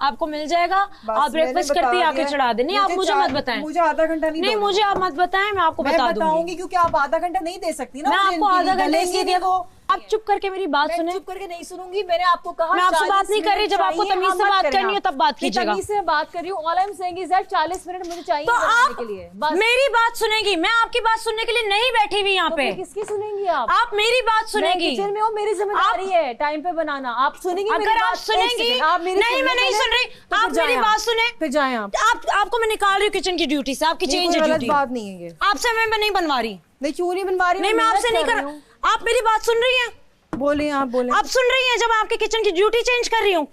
आपको मिल जाएगा, आप ब्रेकफास्ट करते ही आके चढ़ा दे। नहीं आप मुझे मत बताएं, मुझे आधा घंटा नहीं मुझे आप मत बताएं, मैं आपको बता दूंगी। बताऊंगी क्योंकि आप आधा घंटा नहीं दे सकती ना। मैं आपको आधा घंटा इसलिए दिया। वो आप चुप करके मेरी बात सुने। चुप करके नहीं सुनूंगी, मैंने आपको कहा मैं आपसे बात नहीं कर रही, जब आपको तमीज से बात करनी हो तब बात कीजिएगा। तमीज से बात कर रही हूँ। All I am saying is that 40 minute मुझे चाहिए तो बनाने आप के लिए। मेरी बात सुनेंगी, मैं आपकी बात सुनने के लिए नहीं बैठी हुई यहाँ पे। किसकी सुनेंगी आप? आप मेरी बात सुनेंगी। किचन में हो, मेरी जिम्मेदारी है टाइम पे बनाना। आप सुनेंगी मेरी अगर आप बात? सुनेंगी, आप मेरी नहीं मैं नहीं सुन रही। आप मेरी बात सुने, फिर जाएं आप। आपको मैं निकाल रही हूँ किचन की ड्यूटी से, आपकी चेंज है ड्यूटी। बात नहीं है ये। आपसे मैं नहीं बनवा रही। नहीं क्यों नहीं बनवा रही? नहीं मैं आपसे नहीं कर। आप मेरी बात सुन रही हैं? बोलिए, आप बोले। आप सुन रही हैं जब आपके किचन की ड्यूटी चेंज कर रही हूँ?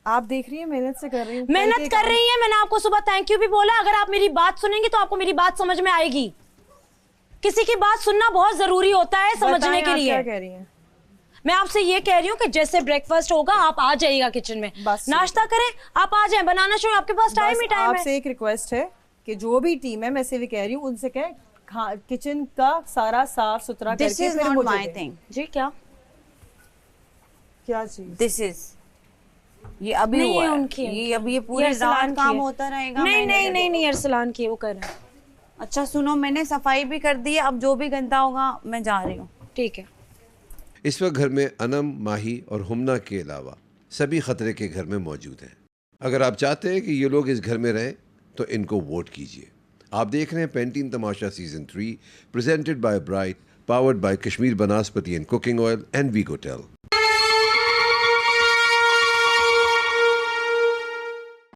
आप देख रही हैं मेहनत से कर रही हूँ। मेहनत कर रही हैं। मैंने आपको सुबह थैंक यू भी बोला। अगर आप मेरी बात सुनेंगी तो आपको मेरी बात समझ में आएगी। किसी की बात सुनना बहुत जरूरी होता है समझने के लिए। क्या कह रही हैं? मैं आपसे ये कह रही हूँ कि जैसे ब्रेकफास्ट होगा आप आ जाइएगा किचन में, नाश्ता करें, आप आ जाएं, बनाना चाहिए, आपके पास टाइम ही टाइम है। आपसे एक रिक्वेस्ट है कि जो भी टीम है, मैं सिर्फ कह रही हूँ, उनसे कहें किचन का सारा साफ सुथरा करके फिर मुझे माय थिंग। जी क्या क्या चीज? दिस इज ये अभी नहीं हुआ है। उनकी ये अभी ये पूरी रात काम होता रहेगा। नहीं अरसलान की वो कर रहे हैं। अच्छा सुनो, मैंने सफाई भी कर दी है, अब जो भी गंदा होगा मैं जा रही हूँ। ठीक है। इस वक्त घर में अनम, माही और हुमना के अलावा सभी खतरे के घर में मौजूद हैं। अगर आप चाहते हैं कि ये लोग इस घर में रहें तो इनको वोट कीजिए। आप देख रहे हैं Pantene Tamasha season 3 presented by Brite, powered by Kashmir Banaspati and cooking oil and वीगोटेल।